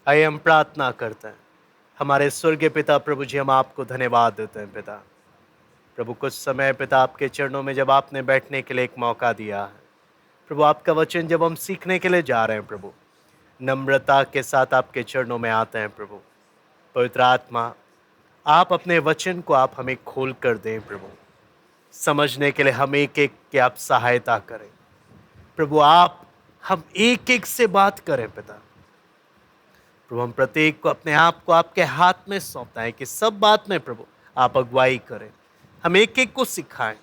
आइए हम प्रार्थना करते हैं। हमारे स्वर्गीय पिता प्रभु जी, हम आपको धन्यवाद देते हैं पिता। प्रभु, कुछ समय पिता आपके चरणों में जब आपने बैठने के लिए एक मौका दिया है, प्रभु आपका वचन जब हम सीखने के लिए जा रहे हैं प्रभु, नम्रता के साथ आपके चरणों में आते हैं प्रभु। पवित्र आत्मा, आप अपने वचन को आप हमें खोल कर दें प्रभु। समझने के लिए हम एक एक की आप सहायता करें प्रभु। आप हम एक एक से बात करें पिता। प्रभु, हम प्रत्येक को अपने आप को आपके हाथ में सौंपता है कि सब बात में प्रभु आप अगुवाई करें, हम एक एक को सिखाएं।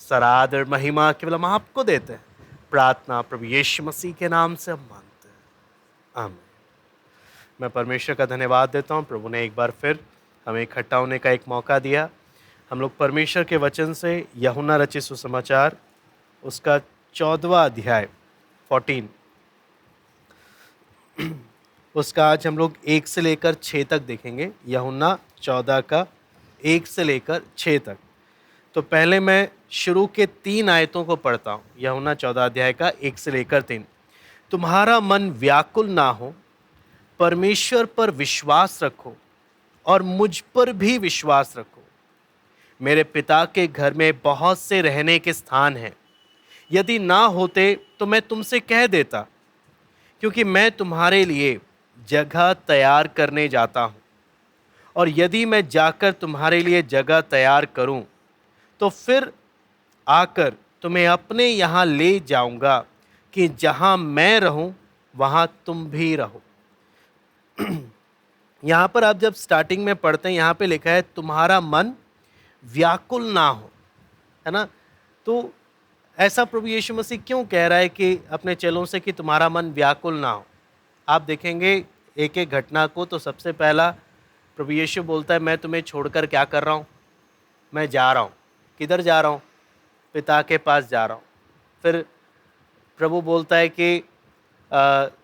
सराद और महिमा केवल हम आपको देते हैं। प्रार्थना प्रभु यीशु मसीह के नाम से हम मांगते हैं, आमीन। मैं परमेश्वर का धन्यवाद देता हूँ। प्रभु ने एक बार फिर हमें इकट्ठा होने का एक मौका दिया। हम लोग परमेश्वर के वचन से यूहन्ना रचित सुसमाचार उसका 14वां अध्याय 14 उसका आज हम लोग 1 से लेकर 6 तक देखेंगे। यूहन्ना 14 का 1 से लेकर 6 तक। तो पहले मैं शुरू के 3 आयतों को पढ़ता हूँ। यूहन्ना 14 अध्याय का 1 से लेकर 3। तुम्हारा मन व्याकुल ना हो, परमेश्वर पर विश्वास रखो और मुझ पर भी विश्वास रखो। मेरे पिता के घर में बहुत से रहने के स्थान हैं। यदि ना होते तो मैं तुमसे कह देता, क्योंकि मैं तुम्हारे लिए जगह तैयार करने जाता हूँ। और यदि मैं जाकर तुम्हारे लिए जगह तैयार करूँ तो फिर आकर तुम्हें अपने यहाँ ले जाऊँगा, कि जहाँ मैं रहूँ वहाँ तुम भी रहो। यहाँ पर आप जब स्टार्टिंग में पढ़ते हैं, यहाँ पे लिखा है तुम्हारा मन व्याकुल ना हो, है ना। तो ऐसा प्रभु यीशु मसीह क्यों कह रहा है कि अपने चेलों से कि तुम्हारा मन व्याकुल ना हो। आप देखेंगे एक एक घटना को, तो सबसे पहला प्रभु यीशु बोलता है मैं तुम्हें छोड़कर क्या कर रहा हूँ, मैं जा रहा हूँ। किधर जा रहा हूँ? पिता के पास जा रहा हूँ। फिर प्रभु बोलता है कि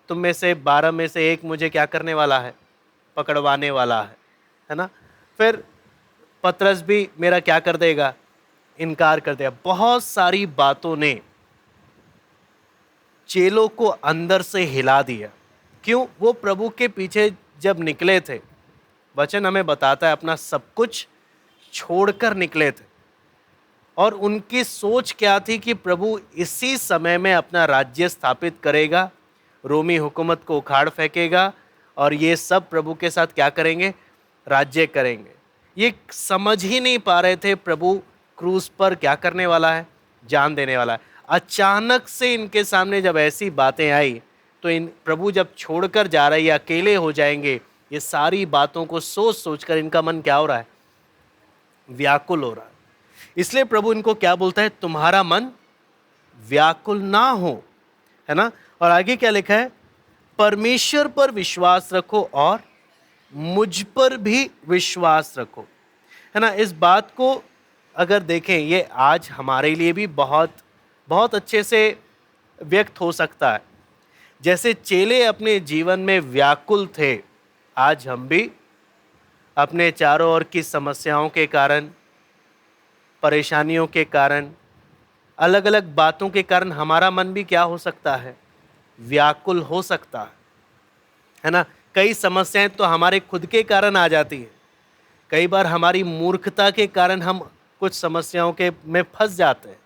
तुम में से 12 में से एक मुझे क्या करने वाला है, पकड़वाने वाला है ना। फिर पतरस भी मेरा क्या कर देगा, इनकार कर देगा। बहुत सारी बातों ने चेलों को अंदर से हिला दिया। क्यों? वो प्रभु के पीछे जब निकले थे, वचन हमें बताता है अपना सब कुछ छोड़कर निकले थे। और उनकी सोच क्या थी कि प्रभु इसी समय में अपना राज्य स्थापित करेगा, रोमी हुकूमत को उखाड़ फेंकेगा और ये सब प्रभु के साथ क्या करेंगे, राज्य करेंगे। ये समझ ही नहीं पा रहे थे प्रभु क्रूस पर क्या करने वाला है, जान देने वाला है। अचानक से इनके सामने जब ऐसी बातें आई, तो इन प्रभु जब छोड़कर जा रहे हैं, अकेले हो जाएंगे, ये सारी बातों को सोच सोचकर इनका मन क्या हो रहा है, व्याकुल हो रहा है। इसलिए प्रभु इनको क्या बोलता है, तुम्हारा मन व्याकुल ना हो, है ना। और आगे क्या लिखा है, परमेश्वर पर विश्वास रखो और मुझ पर भी विश्वास रखो, है ना। इस बात को अगर देखें, ये आज हमारे लिए भी बहुत बहुत अच्छे से व्यक्त हो सकता है। जैसे चेले अपने जीवन में व्याकुल थे, आज हम भी अपने चारों ओर की समस्याओं के कारण, परेशानियों के कारण, अलग अलग बातों के कारण हमारा मन भी क्या हो सकता है, व्याकुल हो सकता है ना। कई समस्याएं तो हमारे खुद के कारण आ जाती है। कई बार हमारी मूर्खता के कारण हम कुछ समस्याओं के में फंस जाते हैं,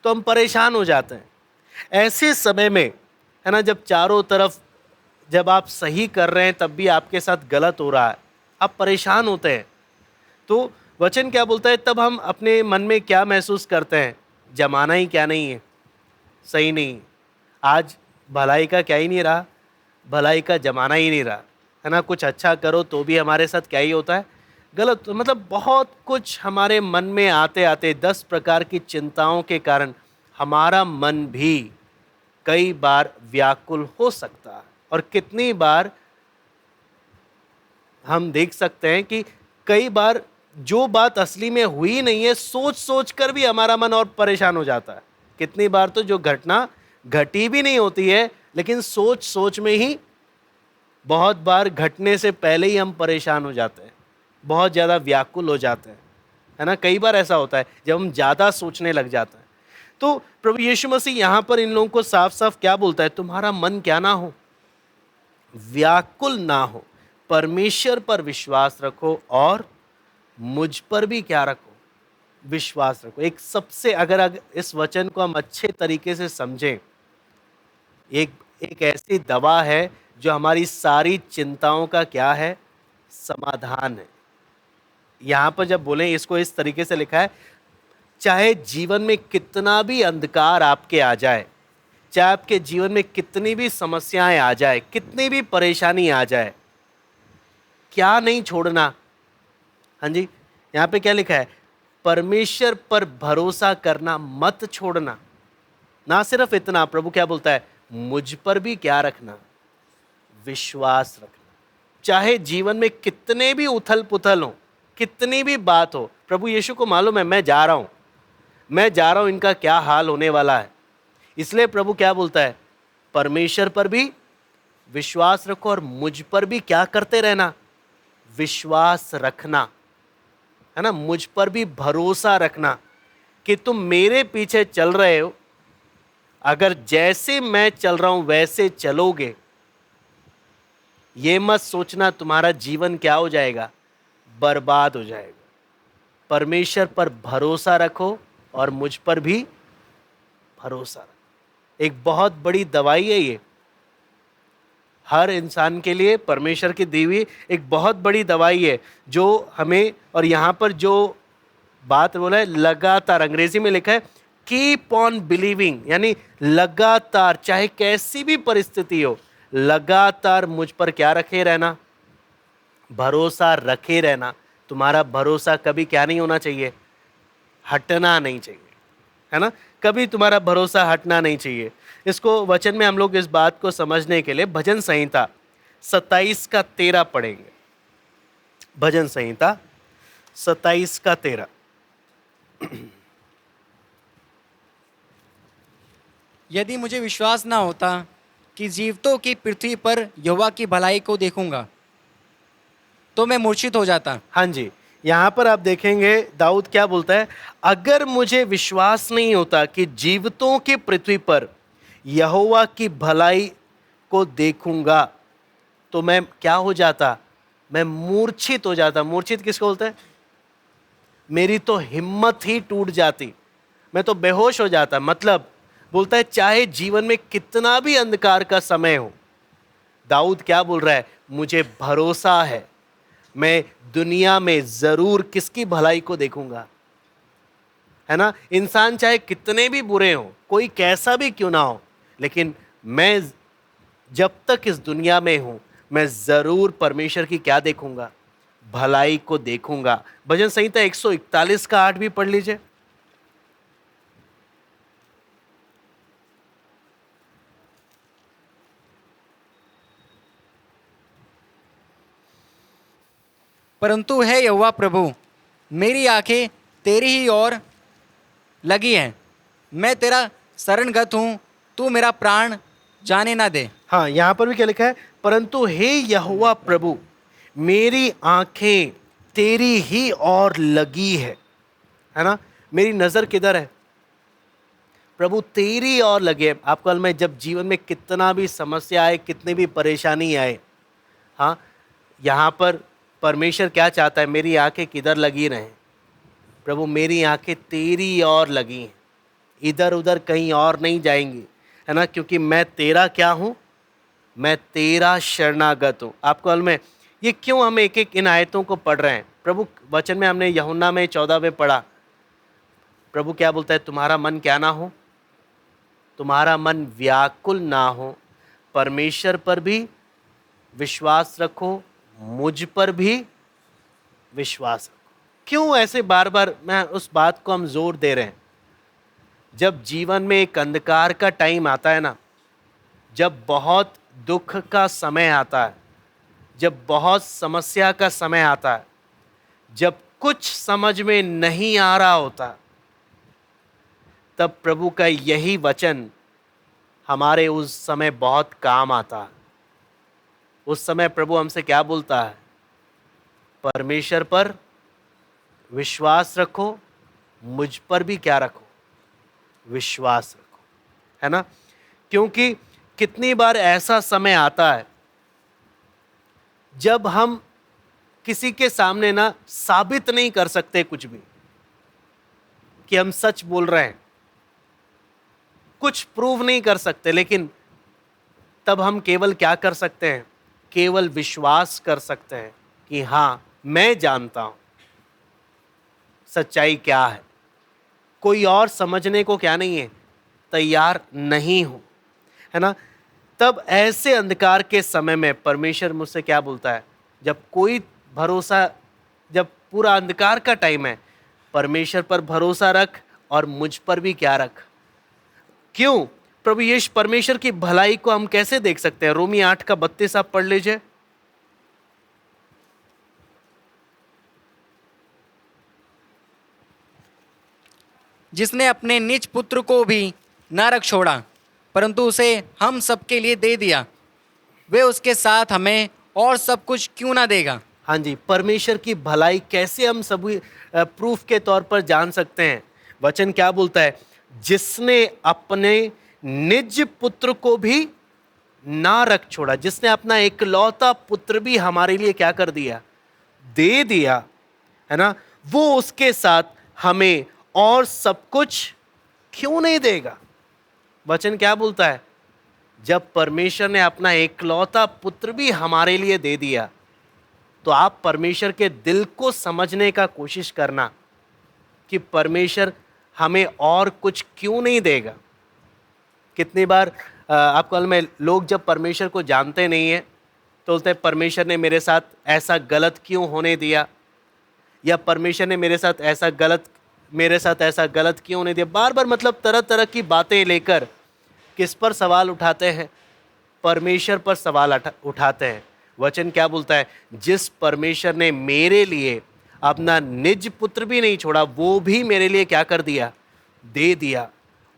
तो हम परेशान हो जाते हैं। ऐसे समय में, है ना, जब चारों तरफ जब आप सही कर रहे हैं तब भी आपके साथ गलत हो रहा है, आप परेशान होते हैं। तो वचन क्या बोलता है, तब हम अपने मन में क्या महसूस करते हैं, जमाना ही क्या नहीं है, सही नहीं। आज भलाई का क्या ही नहीं रहा, भलाई का जमाना ही नहीं रहा, है ना। कुछ अच्छा करो तो भी हमारे साथ क्या ही होता है, गलत। मतलब बहुत कुछ हमारे मन में आते आते 10 प्रकार की चिंताओं के कारण हमारा मन भी कई बार व्याकुल हो सकता है। और कितनी बार हम देख सकते हैं कि कई बार जो बात असली में हुई नहीं है, सोच सोच कर भी हमारा मन और परेशान हो जाता है। कितनी बार तो जो घटना घटी भी नहीं होती है, लेकिन सोच सोच में ही बहुत बार घटने से पहले ही हम परेशान हो जाते हैं, बहुत ज़्यादा व्याकुल हो जाते हैं, है ना। कई बार ऐसा होता है जब हम ज़्यादा सोचने लग जाते हैं। तो प्रभु यीशु मसीह यहाँ पर इन लोगों को साफ साफ क्या बोलता है, तुम्हारा मन क्या ना हो, व्याकुल ना हो, परमेश्वर पर विश्वास रखो और मुझ पर भी क्या रखो, विश्वास रखो। एक सबसे अगर इस वचन को हम अच्छे तरीके से समझें, एक एक ऐसी दवा है जो हमारी सारी चिंताओं का क्या है, समाधान है। यहां पर जब बोले इसको इस तरीके से लिखा है, चाहे जीवन में कितना भी अंधकार आपके आ जाए, चाहे आपके जीवन में कितनी भी समस्याएं आ जाए, कितनी भी परेशानी आ जाए, क्या नहीं छोड़ना। हाँ जी, यहाँ पे क्या लिखा है, परमेश्वर पर भरोसा करना मत छोड़ना। ना सिर्फ इतना, प्रभु क्या बोलता है, मुझ पर भी क्या रखना, विश्वास रखना। चाहे जीवन में कितने भी उथल पुथल हो, कितनी भी बात हो, प्रभु यीशु को मालूम है मैं जा रहा हूं, इनका क्या हाल होने वाला है। इसलिए प्रभु क्या बोलता है, परमेश्वर पर भी विश्वास रखो और मुझ पर भी क्या करते रहना, विश्वास रखना, है ना, मुझ पर भी भरोसा रखना कि तुम मेरे पीछे चल रहे हो, अगर जैसे मैं चल रहा हूं वैसे चलोगे, ये मत सोचना तुम्हारा जीवन क्या हो जाएगा, बर्बाद हो जाएगा। परमेश्वर पर भरोसा रखो और मुझ पर भी भरोसा रखो। एक बहुत बड़ी दवाई है ये, हर इंसान के लिए परमेश्वर की दी हुई एक बहुत बड़ी दवाई है जो हमें, और यहाँ पर जो बात बोला है लगातार, अंग्रेजी में लिखा है कीप ऑन बिलीविंग, यानी लगातार चाहे कैसी भी परिस्थिति हो, लगातार मुझ पर क्या रखे रहना, भरोसा रखे रहना। तुम्हारा भरोसा कभी क्या नहीं होना चाहिए, हटना नहीं चाहिए, है ना, कभी तुम्हारा भरोसा हटना नहीं चाहिए। इसको वचन में हम लोग इस बात को समझने के लिए भजन संहिता 27 का 13 पढ़ेंगे। भजन संहिता 27 का 13। यदि मुझे विश्वास ना होता कि जीवतों की पृथ्वी पर यहोवा की भलाई को देखूंगा, तो मैं मूर्छित हो जाता। हाँ जी, यहाँ पर आप देखेंगे दाऊद क्या बोलता है, अगर मुझे विश्वास नहीं होता कि जीवतों की पृथ्वी पर यहोवा की भलाई को देखूंगा, तो मैं क्या हो जाता, मैं मूर्छित हो जाता। मूर्छित किसको बोलते हैं, मेरी तो हिम्मत ही टूट जाती, मैं तो बेहोश हो जाता। मतलब बोलता है चाहे जीवन में कितना भी अंधकार का समय हो, दाऊद क्या बोल रहा है, मुझे भरोसा है मैं दुनिया में जरूर किसकी भलाई को देखूंगा, है ना। इंसान चाहे कितने भी बुरे हो, कोई कैसा भी क्यों ना हो, लेकिन मैं जब तक इस दुनिया में हूं, मैं जरूर परमेश्वर की क्या देखूंगा, भलाई को देखूंगा। भजन संहिता 141 का 8 भी पढ़ लीजिए। परंतु है यहोवा प्रभु, मेरी आंखें तेरी ही ओर लगी हैं, मैं तेरा शरणगत हूँ, तू मेरा प्राण जाने ना दे। हाँ, यहां पर भी क्या लिखा है, परंतु हे यहोवा प्रभु, मेरी आंखें तेरी ही ओर लगी है ना। मेरी नजर किधर है, प्रभु तेरी ओर लगे। आपको मालूम है जब जीवन में कितना भी समस्या आए, कितनी भी परेशानी आए, हाँ, यहाँ पर परमेश्वर क्या चाहता है, मेरी आंखें किधर लगी रहें, प्रभु मेरी आंखें तेरी ओर लगी हैं, इधर उधर कहीं और नहीं जाएंगी, है ना, क्योंकि मैं तेरा क्या हूँ, मैं तेरा शरणागत हूँ। आपको मालूम है ये क्यों हम एक एक इन आयतों को पढ़ रहे हैं। प्रभु वचन में हमने यूहन्ना में 14 में पढ़ा, प्रभु क्या बोलता है, तुम्हारा मन क्या ना हो, तुम्हारा मन व्याकुल ना हो, परमेश्वर पर भी विश्वास रखो, मुझ पर भी विश्वास रखो। क्यों ऐसे बार बार मैं उस बात को हम जोर दे रहे हैं, जब जीवन में एक अंधकार का टाइम आता है ना, जब बहुत दुख का समय आता है, जब बहुत समस्या का समय आता है, जब कुछ समझ में नहीं आ रहा होता, तब प्रभु का यही वचन हमारे उस समय बहुत काम आता है। उस समय प्रभु हमसे क्या बोलता है, परमेश्वर पर विश्वास रखो, मुझ पर भी क्या रखो, विश्वास रखो, है ना। क्योंकि कितनी बार ऐसा समय आता है जब हम किसी के सामने ना साबित नहीं कर सकते कुछ भी कि हम सच बोल रहे हैं, कुछ प्रूव नहीं कर सकते, लेकिन तब हम केवल क्या कर सकते हैं? केवल विश्वास कर सकते हैं कि हाँ, मैं जानता हूं सच्चाई क्या है। कोई और समझने को क्या नहीं है, तैयार नहीं हूं, है ना। तब ऐसे अंधकार के समय में परमेश्वर मुझसे क्या बोलता है? जब कोई भरोसा, जब पूरा अंधकार का टाइम है, परमेश्वर पर भरोसा रख और मुझ पर भी क्या रख। क्यों? प्रभु यीशु परमेश्वर की भलाई को हम कैसे देख सकते हैं? रोमी 8:32 आप पढ़ लीजिए। जिसने अपने निज पुत्र को भी न रख छोड़ा, परंतु उसे हम सबके लिए दे दिया, वे उसके साथ हमें और सब कुछ क्यों ना देगा। हाँ जी, परमेश्वर की भलाई कैसे हम सभी प्रूफ के तौर पर जान सकते हैं? वचन क्या बोलता है? जिसने अपने निज पुत्र को भी ना रख छोड़ा, जिसने अपना इकलौता पुत्र भी हमारे लिए क्या कर दिया? दे दिया, है ना। वो उसके साथ हमें और सब कुछ क्यों नहीं देगा? वचन क्या बोलता है? जब परमेश्वर ने अपना इकलौता पुत्र भी हमारे लिए दे दिया, तो आप परमेश्वर के दिल को समझने का कोशिश करना कि परमेश्वर हमें और कुछ क्यों नहीं देगा। कितनी बार आपको मालूम है, लोग जब परमेश्वर को जानते नहीं है तो बोलते हैं परमेश्वर ने मेरे साथ ऐसा गलत क्यों होने दिया, या परमेश्वर ने मेरे साथ ऐसा गलत क्यों होने दिया। बार बार मतलब तरह तरह की बातें लेकर किस पर सवाल उठाते हैं? परमेश्वर पर सवाल उठाते हैं। वचन क्या बोलता है? जिस परमेश्वर ने मेरे लिए अपना निज पुत्र भी नहीं छोड़ा, वो भी मेरे लिए क्या कर दिया? दे दिया।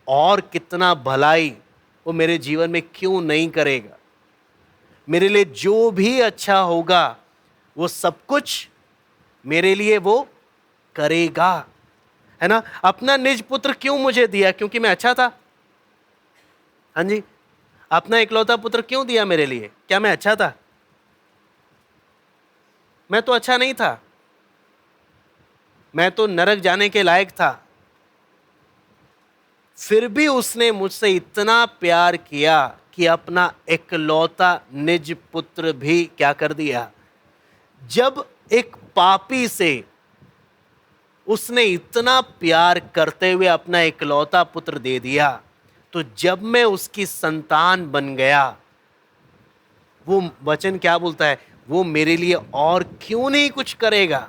और कितना भलाई वो मेरे जीवन में क्यों नहीं करेगा? मेरे लिए जो भी अच्छा होगा वो सब कुछ मेरे लिए वो करेगा, है ना। अपना निज पुत्र क्यों मुझे दिया? क्योंकि मैं अच्छा था। हाँ जी, अपना इकलौता पुत्र क्यों दिया मेरे लिए? क्या मैं अच्छा था? मैं तो अच्छा नहीं था, मैं तो नरक जाने के लायक था। फिर भी उसने मुझसे इतना प्यार किया कि अपना इकलौता निज पुत्र भी क्या कर दिया। जब एक पापी से उसने इतना प्यार करते हुए अपना इकलौता पुत्र दे दिया, तो जब मैं उसकी संतान बन गया, वो वचन क्या बोलता है? वो मेरे लिए और क्यों नहीं कुछ करेगा,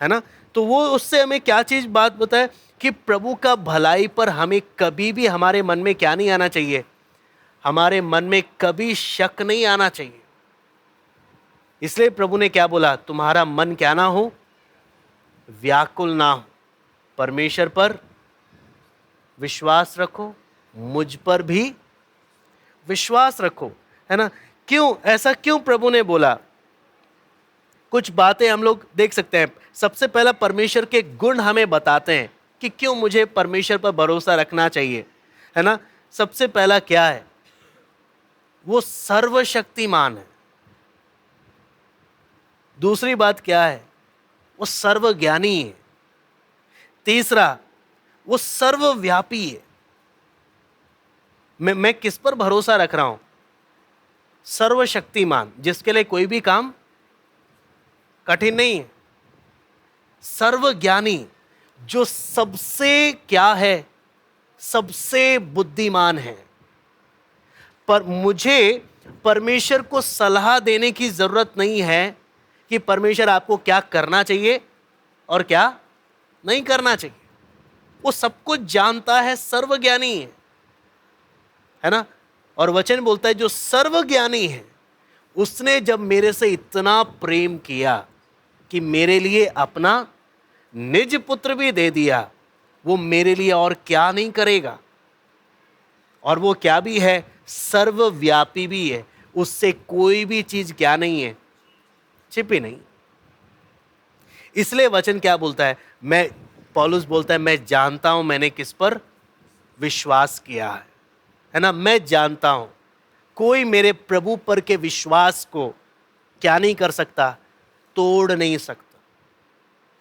है ना। तो वो उससे हमें क्या चीज बात बताए कि प्रभु का भलाई पर हमें कभी भी हमारे मन में क्या नहीं आना चाहिए? हमारे मन में कभी शक नहीं आना चाहिए। इसलिए प्रभु ने क्या बोला? तुम्हारा मन क्या ना हो? व्याकुल ना हो। परमेश्वर पर विश्वास रखो, मुझ पर भी विश्वास रखो, है ना। क्यों ऐसा क्यों प्रभु ने बोला? कुछ बातें हम लोग देख सकते हैं। सबसे पहला परमेश्वर के गुण हमें बताते हैं कि क्यों मुझे परमेश्वर पर भरोसा रखना चाहिए, है ना। सबसे पहला क्या है? वो सर्वशक्तिमान है। दूसरी बात क्या है? वो सर्वज्ञानी है। तीसरा, वो सर्वव्यापी है। मैं किस पर भरोसा रख रहा हूं? सर्वशक्तिमान, जिसके लिए कोई भी काम कठिन नहीं है। सर्वज्ञानी, जो सबसे क्या है? सबसे बुद्धिमान है। पर मुझे परमेश्वर को सलाह देने की जरूरत नहीं है कि परमेश्वर आपको क्या करना चाहिए और क्या नहीं करना चाहिए। वो सब कुछ जानता है, सर्वज्ञानी है ना। और वचन बोलता है जो सर्वज्ञानी है, उसने जब मेरे से इतना प्रेम किया कि मेरे लिए अपना निज पुत्र भी दे दिया, वो मेरे लिए और क्या नहीं करेगा। और वो क्या भी है? सर्वव्यापी भी है। उससे कोई भी चीज क्या नहीं है? छिपी नहीं। इसलिए वचन क्या बोलता है? पौलुस बोलता है मैं जानता हूं मैंने किस पर विश्वास किया है ना। मैं जानता हूं कोई मेरे प्रभु पर के विश्वास को क्या नहीं कर सकता? तोड़ नहीं सकता।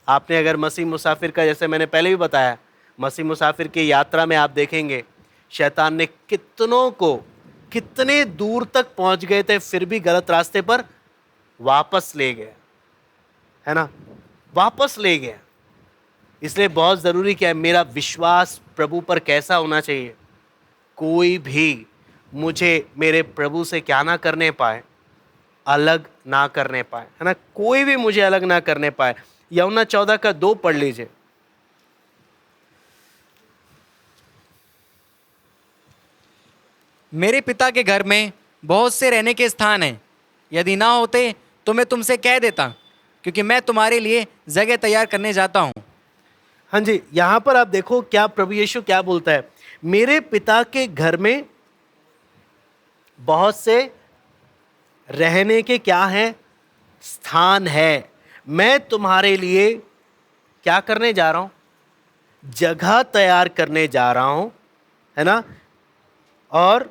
आपने अगर मसीह मुसाफिर का, जैसे मैंने पहले भी बताया, मसीह मुसाफिर की यात्रा में आप देखेंगे शैतान ने कितनों को, कितने दूर तक पहुंच गए थे फिर भी गलत रास्ते पर वापस ले गया, है ना, वापस ले गया। इसलिए बहुत जरूरी क्या है, मेरा विश्वास प्रभु पर कैसा होना चाहिए? कोई भी मुझे मेरे प्रभु से क्या ना करने पाए, अलग ना करने पाए, है ना, कोई भी मुझे अलग ना करने पाए। यूहन्ना 14:2 पढ़ लीजिए। मेरे पिता के घर में बहुत से रहने के स्थान हैं, यदि ना होते तो मैं तुमसे कह देता, क्योंकि मैं तुम्हारे लिए जगह तैयार करने जाता हूँ। हाँ जी, यहां पर आप देखो क्या प्रभु यीशु क्या बोलता है, मेरे पिता के घर में बहुत से रहने के क्या हैं, स्थान है। मैं तुम्हारे लिए क्या करने जा रहा हूं? जगह तैयार करने जा रहा हूं, है ना। और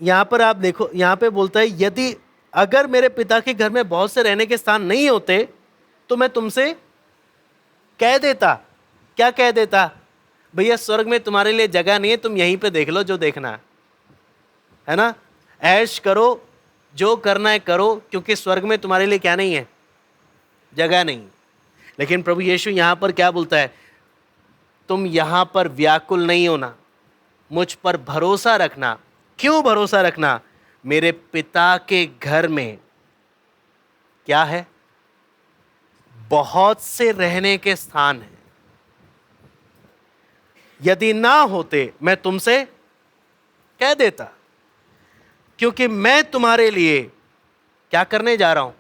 यहां पर आप देखो, यहां पे बोलता है यदि अगर मेरे पिता के घर में बहुत से रहने के स्थान नहीं होते तो मैं तुमसे कह देता। क्या कह देता? भैया स्वर्ग में तुम्हारे लिए जगह नहीं है, तुम यहीं पे देख लो जो देखना है ना, ऐश करो, जो करना है करो, क्योंकि स्वर्ग में तुम्हारे लिए क्या नहीं है? जगह नहीं। लेकिन प्रभु यीशु यहां पर क्या बोलता है? तुम यहां पर व्याकुल नहीं होना, मुझ पर भरोसा रखना। क्यों भरोसा रखना? मेरे पिता के घर में क्या है? बहुत से रहने के स्थान हैं। यदि ना होते मैं तुमसे कह देता, क्योंकि मैं तुम्हारे लिए क्या करने जा रहा हूं?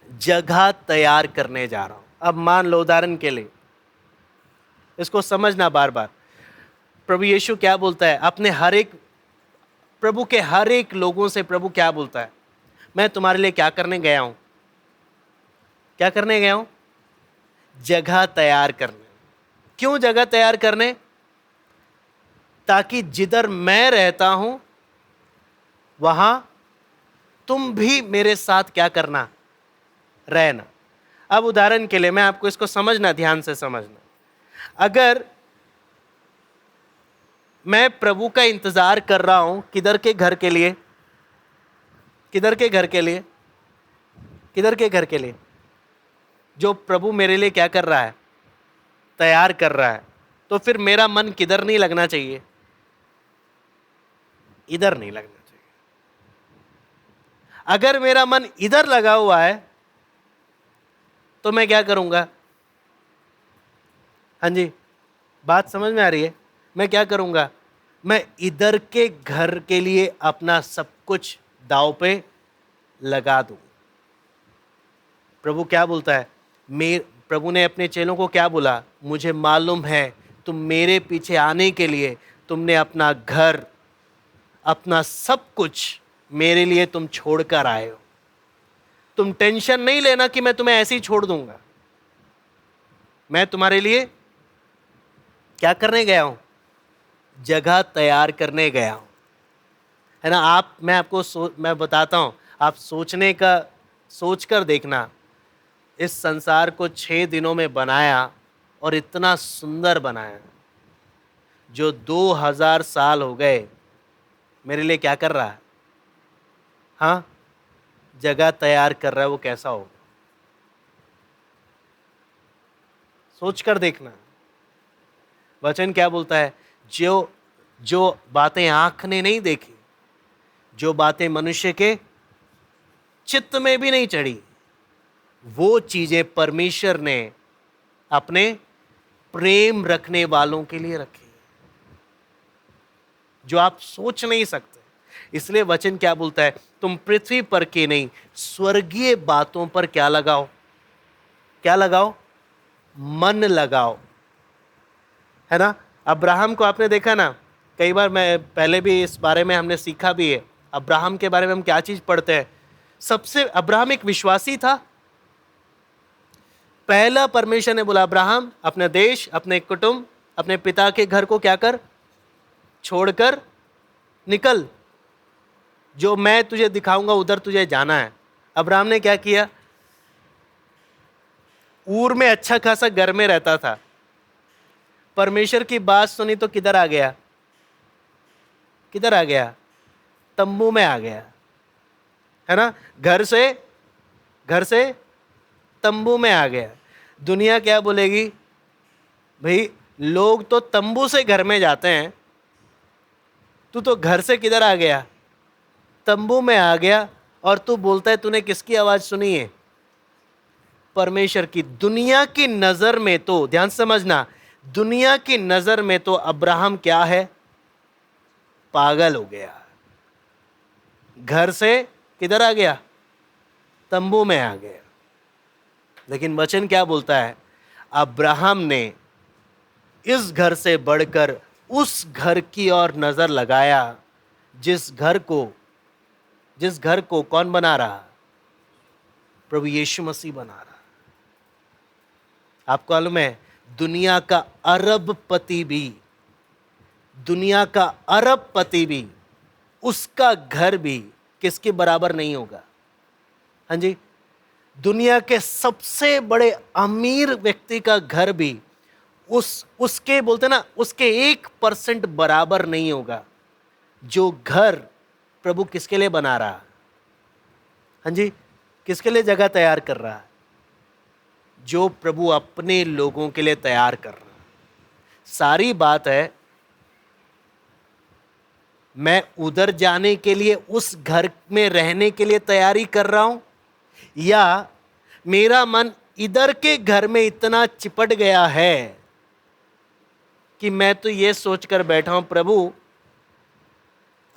जगह तैयार करने जा रहा हूं। अब मान लो उदाहरण के लिए, इसको समझना बार बार, प्रभु यीशु क्या बोलता है अपने हर एक, प्रभु के हर एक लोगों से प्रभु क्या बोलता है? मैं तुम्हारे लिए क्या करने गया हूं? क्या करने गया हूं? जगह तैयार करने। क्यों जगह तैयार करने? ताकि जिधर मैं रहता हूं वहां तुम भी मेरे साथ क्या करना? रहना। अब उदाहरण के लिए मैं आपको इसको समझना, ध्यान से समझना। अगर मैं प्रभु का इंतजार कर रहा हूं, किधर के घर के लिए? किधर के घर के लिए? किधर के घर के लिए? जो प्रभु मेरे लिए क्या कर रहा है? तैयार कर रहा है। तो फिर मेरा मन किधर नहीं लगना चाहिए? इधर नहीं लगना चाहिए। अगर मेरा मन इधर लगा हुआ है तो मैं क्या करूंगा? हाँ जी, बात समझ में आ रही है? मैं क्या करूंगा? मैं इधर के घर के लिए अपना सब कुछ दांव पे लगा दूं। प्रभु क्या बोलता है? प्रभु ने अपने चेलों को क्या बोला? मुझे मालूम है तुम मेरे पीछे आने के लिए तुमने अपना घर, अपना सब कुछ मेरे लिए तुम छोड़कर आए हो। तुम टेंशन नहीं लेना कि मैं तुम्हें ऐसे ही छोड़ दूंगा। मैं तुम्हारे लिए क्या करने गया हूं? जगह तैयार करने गया हूं, है ना। मैं आपको मैं बताता हूं, आप सोचकर देखना। इस संसार को 6 दिनों में बनाया और इतना सुंदर बनाया, जो 2000 साल हो गए मेरे लिए क्या कर रहा है? हाँ, जगह तैयार कर रहा है। वो कैसा होगा? सोचकर देखना। वचन क्या बोलता है? जो बातें आंख ने नहीं देखी, जो बातें मनुष्य के चित्त में भी नहीं चढ़ी, वो चीजें परमेश्वर ने अपने प्रेम रखने वालों के लिए रखी, जो आप सोच नहीं सकते। इसलिए वचन क्या बोलता है? तुम पृथ्वी पर के नहीं, स्वर्गीय बातों पर क्या लगाओ? क्या लगाओ? मन लगाओ, है ना। अब्राहम को आपने देखा ना, कई बार मैं पहले भी इस बारे में हमने सीखा भी है। अब्राहम के बारे में हम क्या चीज पढ़ते हैं? सबसे अब्राहम एक विश्वासी था। पहला परमेश्वर ने बोला, अब्राहम अपने देश, अपने कुटुंब, अपने पिता के घर को क्या कर? छोड़कर निकल, जो मैं तुझे दिखाऊंगा उधर तुझे जाना है। अब्राहम ने क्या किया? ऊर में अच्छा खासा घर में रहता था, परमेश्वर की बात सुनी तो किधर आ गया? किधर आ गया? तंबू में आ गया, है ना? घर से तंबू में आ गया। दुनिया क्या बोलेगी? भाई लोग तो तंबू से घर में जाते हैं, तू तो घर से किधर आ गया? तंबू में आ गया। और तू बोलता है तूने किसकी आवाज सुनी है? परमेश्वर की। दुनिया की नजर में तो, ध्यान समझना, दुनिया की नजर में तो अब्राहम क्या है? पागल हो गया। घर से किधर आ गया? तंबू में आ गया। लेकिन वचन क्या बोलता है? अब्राहम ने इस घर से बढ़कर उस घर की ओर नजर लगाया जिस घर को कौन बना रहा? प्रभु यीशु मसीह बना रहा। आपको मालूम है, दुनिया का अरबपति भी उसका घर भी किसके बराबर नहीं होगा? हाँ जी, दुनिया के सबसे बड़े अमीर व्यक्ति का घर भी उसके बोलते ना, उसके 1% बराबर नहीं होगा जो घर प्रभु किसके लिए बना रहा? हाँ जी, किसके लिए जगह तैयार कर रहा है? जो प्रभु अपने लोगों के लिए तैयार कर रहा है। सारी बात है, मैं उधर जाने के लिए, उस घर में रहने के लिए तैयारी कर रहा हूं, या मेरा मन इधर के घर में इतना चिपट गया है कि मैं तो ये सोचकर बैठा हूं, प्रभु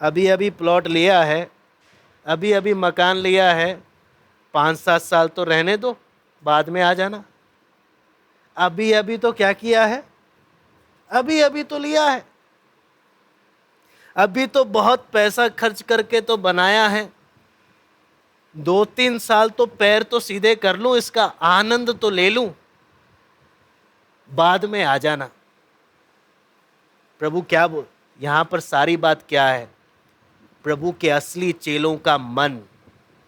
अभी अभी प्लॉट लिया है, अभी अभी मकान लिया है, 5-7 साल तो रहने दो, बाद में आ जाना। अभी अभी तो क्या किया है? अभी अभी तो लिया है, अभी तो बहुत पैसा खर्च करके तो बनाया है, 2-3 साल तो पैर तो सीधे कर लूं, इसका आनंद तो ले लूं, बाद में आ जाना। प्रभु क्या बोल, यहां पर सारी बात क्या है? प्रभु के असली चेलों का मन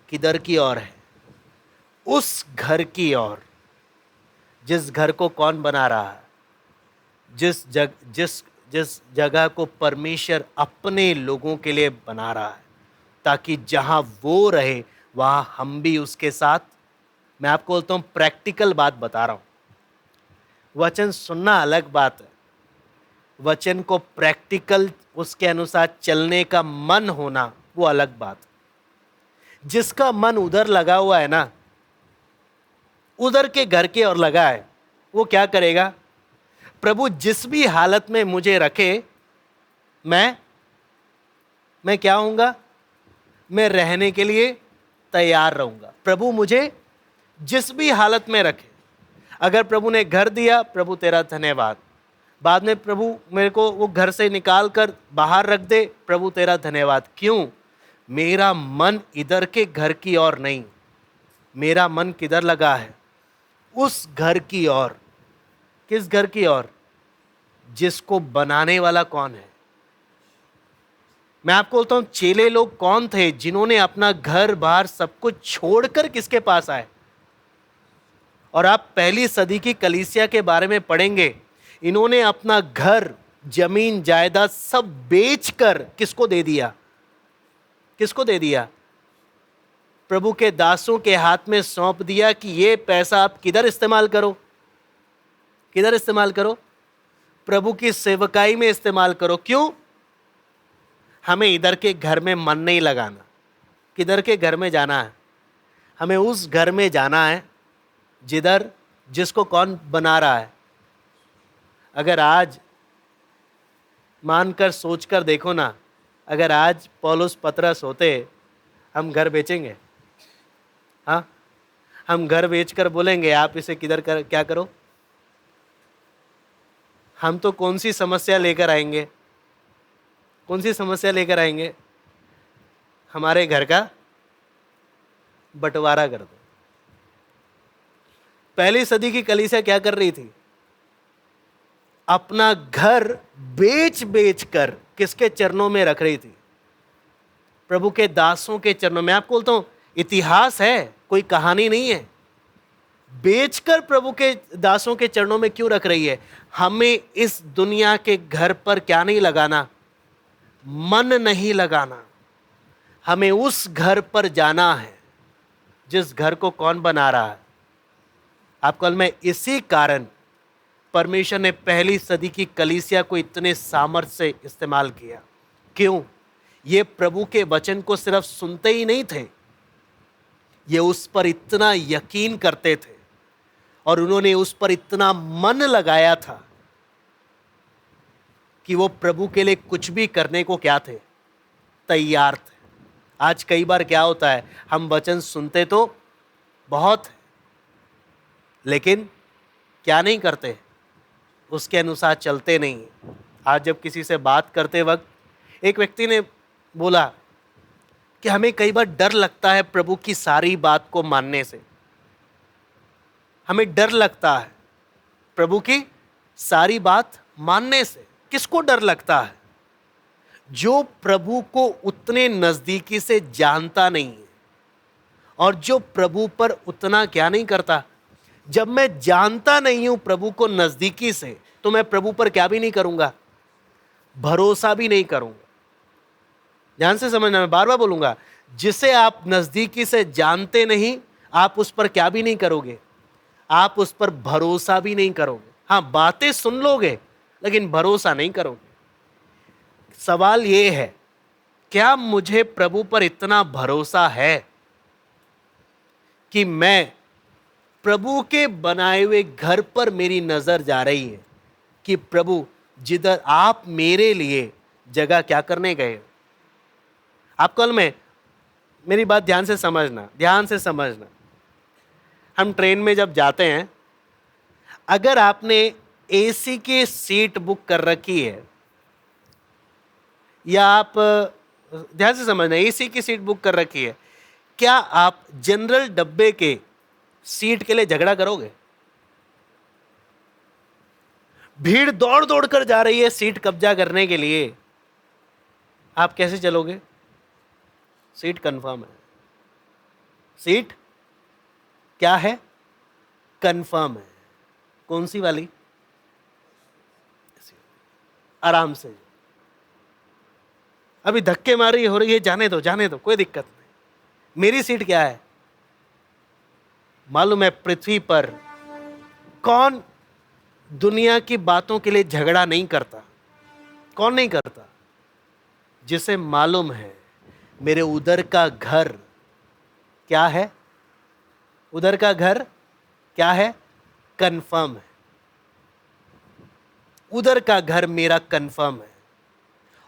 किधर की ओर है? उस घर की ओर जिस घर को कौन बना रहा है? जिस जगह को परमेश्वर अपने लोगों के लिए बना रहा है, ताकि जहां वो रहे वहां हम भी उसके साथ। मैं आपको बोलता हूं, प्रैक्टिकल बात बता रहा हूं। वचन सुनना अलग बात है, वचन को प्रैक्टिकल उसके अनुसार चलने का मन होना वो अलग बात। जिसका मन उधर लगा हुआ है ना, उधर के घर के और लगा है, वो क्या करेगा? प्रभु जिस भी हालत में मुझे रखे, मैं क्या होऊंगा? मैं रहने के लिए तैयार रहूंगा। प्रभु मुझे जिस भी हालत में रखे, अगर प्रभु ने घर दिया, प्रभु तेरा धन्यवाद। बाद में प्रभु मेरे को वो घर से निकाल कर बाहर रख दे, प्रभु तेरा धन्यवाद। क्यों? मेरा मन इधर के घर की ओर नहीं, मेरा मन किधर लगा है? उस घर की ओर। किस घर की ओर? जिसको बनाने वाला कौन है? मैं आपको बोलता हूं, चेले लोग कौन थे जिन्होंने अपना घर बार सब कुछ छोड़कर किसके पास आए? और आप पहली सदी की कलीसिया के बारे में पढ़ेंगे, इन्होंने अपना घर, जमीन, जायदाद सब बेचकर किसको दे दिया? किसको दे दिया? प्रभु के दासों के हाथ में सौंप दिया कि ये पैसा आप किधर इस्तेमाल करो? किधर इस्तेमाल करो? प्रभु की सेवकाई में इस्तेमाल करो। क्यों? हमें इधर के घर में मन नहीं लगाना। किधर के घर में जाना है? हमें उस घर में जाना है जिसको कौन बना रहा है। अगर आज मानकर सोचकर देखो ना, अगर आज पौलुस पतरस होते, हम घर बेचेंगे? हाँ, हम घर बेचकर बोलेंगे आप इसे क्या करो? हम तो कौन सी समस्या लेकर आएंगे? कौन सी समस्या लेकर आएंगे? हमारे घर का बंटवारा कर दो। पहली सदी की कलीसिया क्या कर रही थी? अपना घर बेच कर किसके चरणों में रख रही थी? प्रभु के दासों के चरणों में। आपको बोलता हूं, इतिहास है, कोई कहानी नहीं है। बेचकर प्रभु के दासों के चरणों में क्यों रख रही है? हमें इस दुनिया के घर पर क्या नहीं लगाना? मन नहीं लगाना। हमें उस घर पर जाना है जिस घर को कौन बना रहा है? आपको में इसी कारण परमेश्वर ने पहली सदी की कलीसिया को इतने सामर्थ्य से इस्तेमाल किया। क्यों? ये प्रभु के वचन को सिर्फ सुनते ही नहीं थे, ये उस पर इतना यकीन करते थे और उन्होंने उस पर इतना मन लगाया था कि वो प्रभु के लिए कुछ भी करने को क्या थे? तैयार थे। आज कई बार क्या होता है, हम वचन सुनते तो बहुत है, लेकिन क्या नहीं करते? उसके अनुसार चलते नहीं। आज जब किसी से बात करते वक्त एक व्यक्ति ने बोला कि हमें कई बार डर लगता है प्रभु की सारी बात को मानने से। हमें डर लगता है प्रभु की सारी बात मानने से। किसको डर लगता है? जो प्रभु को उतने नजदीकी से जानता नहीं है और जो प्रभु पर उतना क्या नहीं करता। जब मैं जानता नहीं हूं प्रभु को नजदीकी से, तो मैं प्रभु पर क्या भी नहीं करूंगा? भरोसा भी नहीं करूंगा। ध्यान से समझना, मैं बार बार बोलूंगा, जिसे आप नजदीकी से जानते नहीं, आप उस पर क्या भी नहीं करोगे? आप उस पर भरोसा भी नहीं करोगे। हाँ, बातें सुन लोगे लेकिन भरोसा नहीं करोगे। सवाल यह है, क्या मुझे प्रभु पर इतना भरोसा है कि मैं प्रभु के बनाए हुए घर पर मेरी नजर जा रही है कि प्रभु जिधर आप मेरे लिए जगह क्या करने गए हो? आप कल में मेरी बात ध्यान से समझना, ध्यान से समझना। हम ट्रेन में जब जाते हैं, अगर आपने एसी की सीट बुक कर रखी है या आप ध्यान से समझना, एसी की सीट बुक कर रखी है, क्या आप जनरल डब्बे के सीट के लिए झगड़ा करोगे? भीड़ दौड़ दौड़ कर जा रही है सीट कब्जा करने के लिए, आप कैसे चलोगे? सीट कंफर्म है। सीट क्या है? कंफर्म है। कौन सी वाली? आराम से। अभी धक्के मारी हो रही है, जाने दो जाने दो, कोई दिक्कत नहीं। मेरी सीट क्या है मालूम है? पृथ्वी पर कौन दुनिया की बातों के लिए झगड़ा नहीं करता? कौन नहीं करता? जिसे मालूम है मेरे उधर का घर क्या है? उधर का घर क्या है? कंफर्म है। उधर का घर मेरा कंफर्म है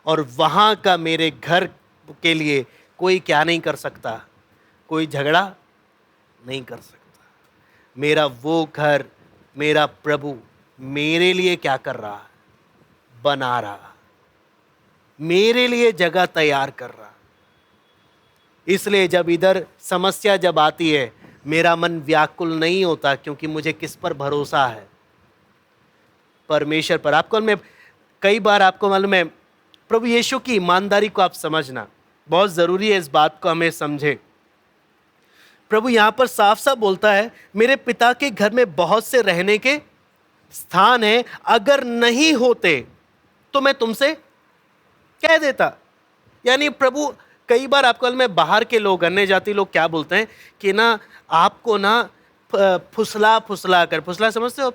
और वहां का मेरे घर के लिए कोई क्या नहीं कर सकता? कोई झगड़ा नहीं कर सकता। मेरा वो घर, मेरा प्रभु मेरे लिए क्या कर रहा है? बना रहा, मेरे लिए जगह तैयार कर रहा। इसलिए जब इधर समस्या जब आती है, मेरा मन व्याकुल नहीं होता, क्योंकि मुझे किस पर भरोसा है? परमेश्वर पर। आपको मैं कई बार, आपको मालूम है, प्रभु यीशु की ईमानदारी को आप समझना बहुत जरूरी है। इस बात को हमें समझे। प्रभु यहां पर साफ साफ बोलता है, मेरे पिता के घर में बहुत से रहने के स्थान है, अगर नहीं होते तो मैं तुमसे कह देता। यानी प्रभु कई बार, आपको में बाहर के लोग, अन्य जाति लोग क्या बोलते हैं कि ना आपको ना फुसला फुसला कर, फुसला समझते हो?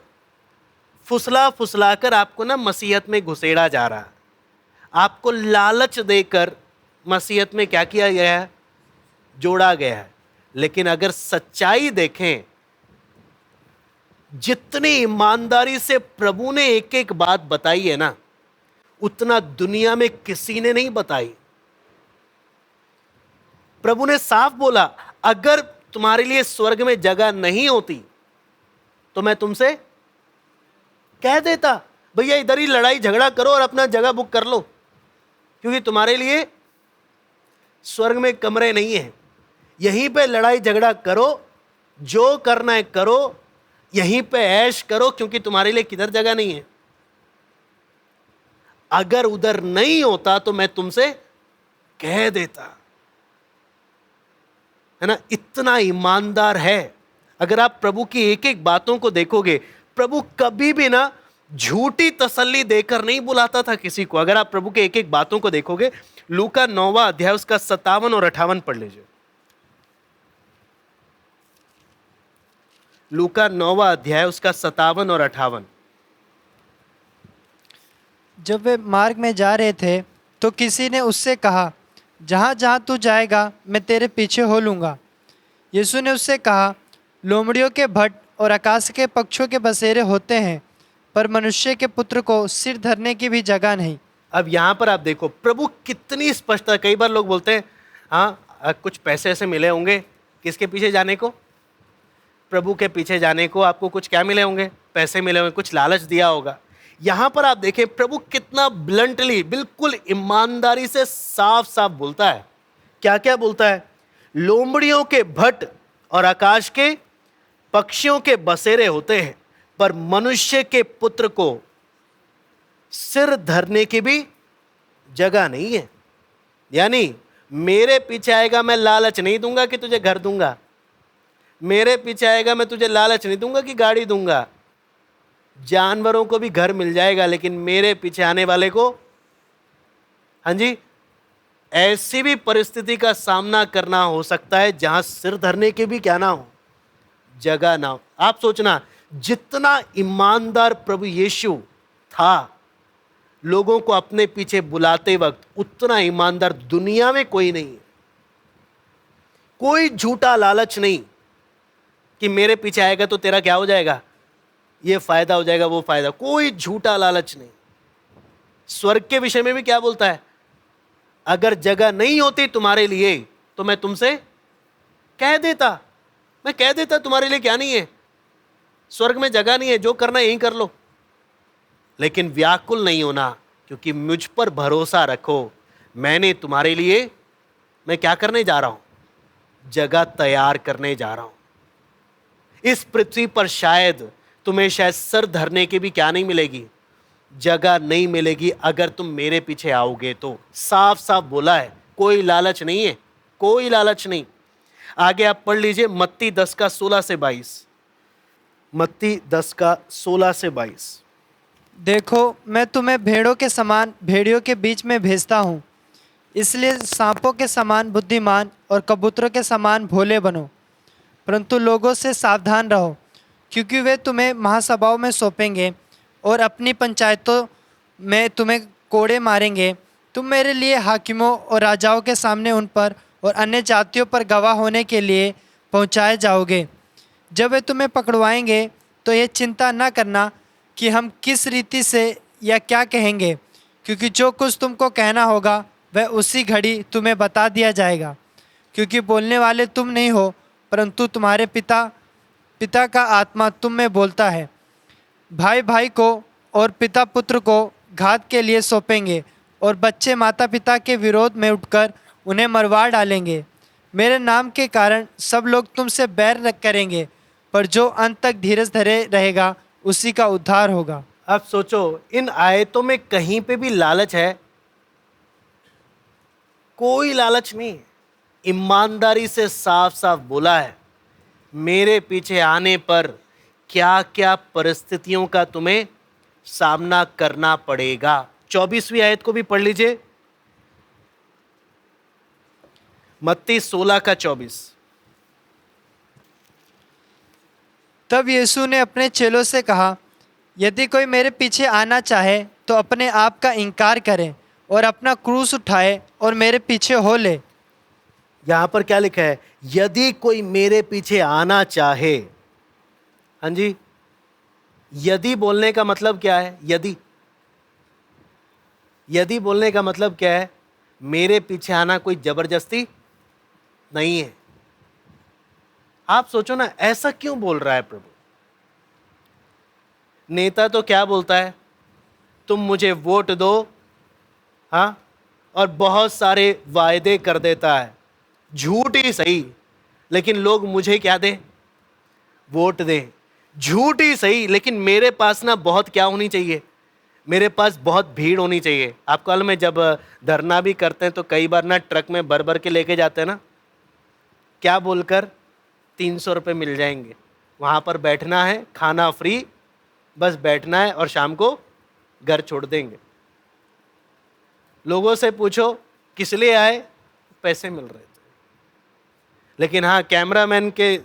फुसला फुसला कर आपको ना मसीहत में घुसेड़ा जा रहा है। आपको लालच देकर मसीहत में क्या किया गया है? जोड़ा गया है। लेकिन अगर सच्चाई देखें, जितनी ईमानदारी से प्रभु ने एक एक बात बताई है ना, उतना दुनिया में किसी ने नहीं बताई। प्रभु ने साफ बोला, अगर तुम्हारे लिए स्वर्ग में जगह नहीं होती तो मैं तुमसे कह देता, भैया इधर ही लड़ाई झगड़ा करो और अपना जगह बुक कर लो, क्योंकि तुम्हारे लिए स्वर्ग में कमरे नहीं है। यहीं पे लड़ाई झगड़ा करो, जो करना है करो, यहीं पे ऐश करो, क्योंकि तुम्हारे लिए किधर जगह नहीं है। अगर उधर नहीं होता तो मैं तुमसे कह देता। है ना, इतना ईमानदार है। अगर आप प्रभु की एक एक बातों को देखोगे, प्रभु कभी भी ना झूठी तसल्ली देकर नहीं बुलाता था किसी को। अगर आप प्रभु के एक एक बातों को देखोगे, लूका 9वां अध्याय उसका 57 और 58 पढ़ लीजिए। लूका 9वां अध्याय उसका 57 और 58। जब वे मार्ग में जा रहे थे तो किसी ने उससे कहा, जहाँ जहाँ तू जाएगा मैं तेरे पीछे हो लूँगा। यीशु ने उससे कहा, लोमड़ियों के भट्ट और आकाश के पक्षियों के बसेरे होते हैं, पर मनुष्य के पुत्र को सिर धरने की भी जगह नहीं। अब यहां पर आप देखो प्रभु कितनी स्पष्टता। कई बार लोग बोलते हैं हाँ कुछ पैसे ऐसे मिले होंगे किसके पीछे जाने को, प्रभु के पीछे जाने को आपको कुछ क्या मिले होंगे, पैसे मिले होंगे, कुछ लालच दिया होगा। यहां पर आप देखें प्रभु कितना ब्लंटली, बिल्कुल ईमानदारी से साफ साफ बोलता है। क्या क्या बोलता है? लोमड़ियों के भट्ट और आकाश के पक्षियों के बसेरे होते हैं, पर मनुष्य के पुत्र को सिर धरने की भी जगह नहीं है। यानी मेरे पीछे आएगा, मैं लालच नहीं दूंगा कि तुझे घर दूंगा, मेरे पीछे आएगा मैं तुझे लालच नहीं दूंगा कि गाड़ी दूंगा। जानवरों को भी घर मिल जाएगा, लेकिन मेरे पीछे आने वाले को, हाँ जी, ऐसी भी परिस्थिति का सामना करना हो सकता है जहां सिर धरने की भी क्या ना हो, जगह ना हो। आप सोचना, जितना ईमानदार प्रभु यीशु था लोगों को अपने पीछे बुलाते वक्त, उतना ईमानदार दुनिया में कोई नहीं है। कोई झूठा लालच नहीं कि मेरे पीछे आएगा तो तेरा क्या हो जाएगा, ये फायदा हो जाएगा, वो फायदा। कोई झूठा लालच नहीं। स्वर्ग के विषय में भी क्या बोलता है? अगर जगह नहीं होती तुम्हारे लिए तो मैं तुमसे कह देता, मैं कह देता तुम्हारे लिए क्या नहीं है, स्वर्ग में जगह नहीं है, जो करना यहीं कर लो। लेकिन व्याकुल नहीं होना, क्योंकि मुझ पर भरोसा रखो, मैंने तुम्हारे लिए, मैं क्या करने जा रहा हूं, जगह तैयार करने जा रहा हूं। इस पृथ्वी पर शायद तुम्हें शायद सर धरने की भी क्या नहीं मिलेगी, जगह नहीं मिलेगी, अगर तुम मेरे पीछे आओगे तो। साफ साफ बोला है, कोई लालच नहीं है, कोई लालच नहीं। आगे आप पढ़ लीजिए मत्ती 10 का 16 से 22। मत्ती 10 का 16 से 22। देखो, मैं तुम्हें भेड़ों के समान भेड़ियों के बीच में भेजता हूँ, इसलिए सांपों के समान बुद्धिमान और कबूतरों के समान भोले बनो। परंतु लोगों से सावधान रहो, क्योंकि वे तुम्हें महासभाओं में सौंपेंगे और अपनी पंचायतों में तुम्हें कोड़े मारेंगे। तुम मेरे लिए हाकिमों और राजाओं के सामने उन पर और अन्य जातियों पर गवाह होने के लिए पहुंचाए जाओगे। जब वे तुम्हें पकड़वाएंगे तो ये चिंता न करना कि हम किस रीति से या क्या कहेंगे, क्योंकि जो कुछ तुमको कहना होगा वह उसी घड़ी तुम्हें बता दिया जाएगा। क्योंकि बोलने वाले तुम नहीं हो, परंतु तुम्हारे पिता का आत्मा तुम में बोलता है। भाई भाई को और पिता पुत्र को घात के लिए सौंपेंगे, और बच्चे माता पिता के विरोध में उठकर उन्हें मरवा डालेंगे। मेरे नाम के कारण सब लोग तुमसे बैर करेंगे, पर जो अंत तक धीरज धरे रहेगा उसी का उद्धार होगा। अब सोचो, इन आयतों में कहीं पे भी लालच है? कोई लालच नहीं। ईमानदारी से साफ साफ बोला है, मेरे पीछे आने पर क्या क्या परिस्थितियों का तुम्हें सामना करना पड़ेगा। 24वीं आयत को भी पढ़ लीजिए, मत्ती 16 का 24। तब यीशु ने अपने चेलों से कहा, यदि कोई मेरे पीछे आना चाहे तो अपने आप का इनकार करे और अपना क्रूस उठाए और मेरे पीछे हो ले। यहां पर क्या लिखा है? यदि कोई मेरे पीछे आना चाहे। हाँ जी, यदि बोलने का मतलब क्या है? यदि बोलने का मतलब क्या है? मेरे पीछे आना कोई जबरदस्ती नहीं है। आप सोचो ना, ऐसा क्यों बोल रहा है प्रभु? नेता तो क्या बोलता है, तुम मुझे वोट दो, हाँ, और बहुत सारे वायदे कर देता है, झूठ ही सही, लेकिन लोग मुझे क्या दें, वोट दें। झूठ ही सही, लेकिन मेरे पास ना बहुत क्या होनी चाहिए, मेरे पास बहुत भीड़ होनी चाहिए। आप कल में जब धरना भी करते हैं तो कई बार ना ट्रक में भर भर के लेके जाते हैं ना, क्या बोलकर 300 रुपये मिल जाएंगे, वहाँ पर बैठना है, खाना फ्री, बस बैठना है और शाम को घर छोड़ देंगे। लोगों से पूछो किस लिए आए, पैसे मिल रहे थे। लेकिन हाँ, कैमरामैन के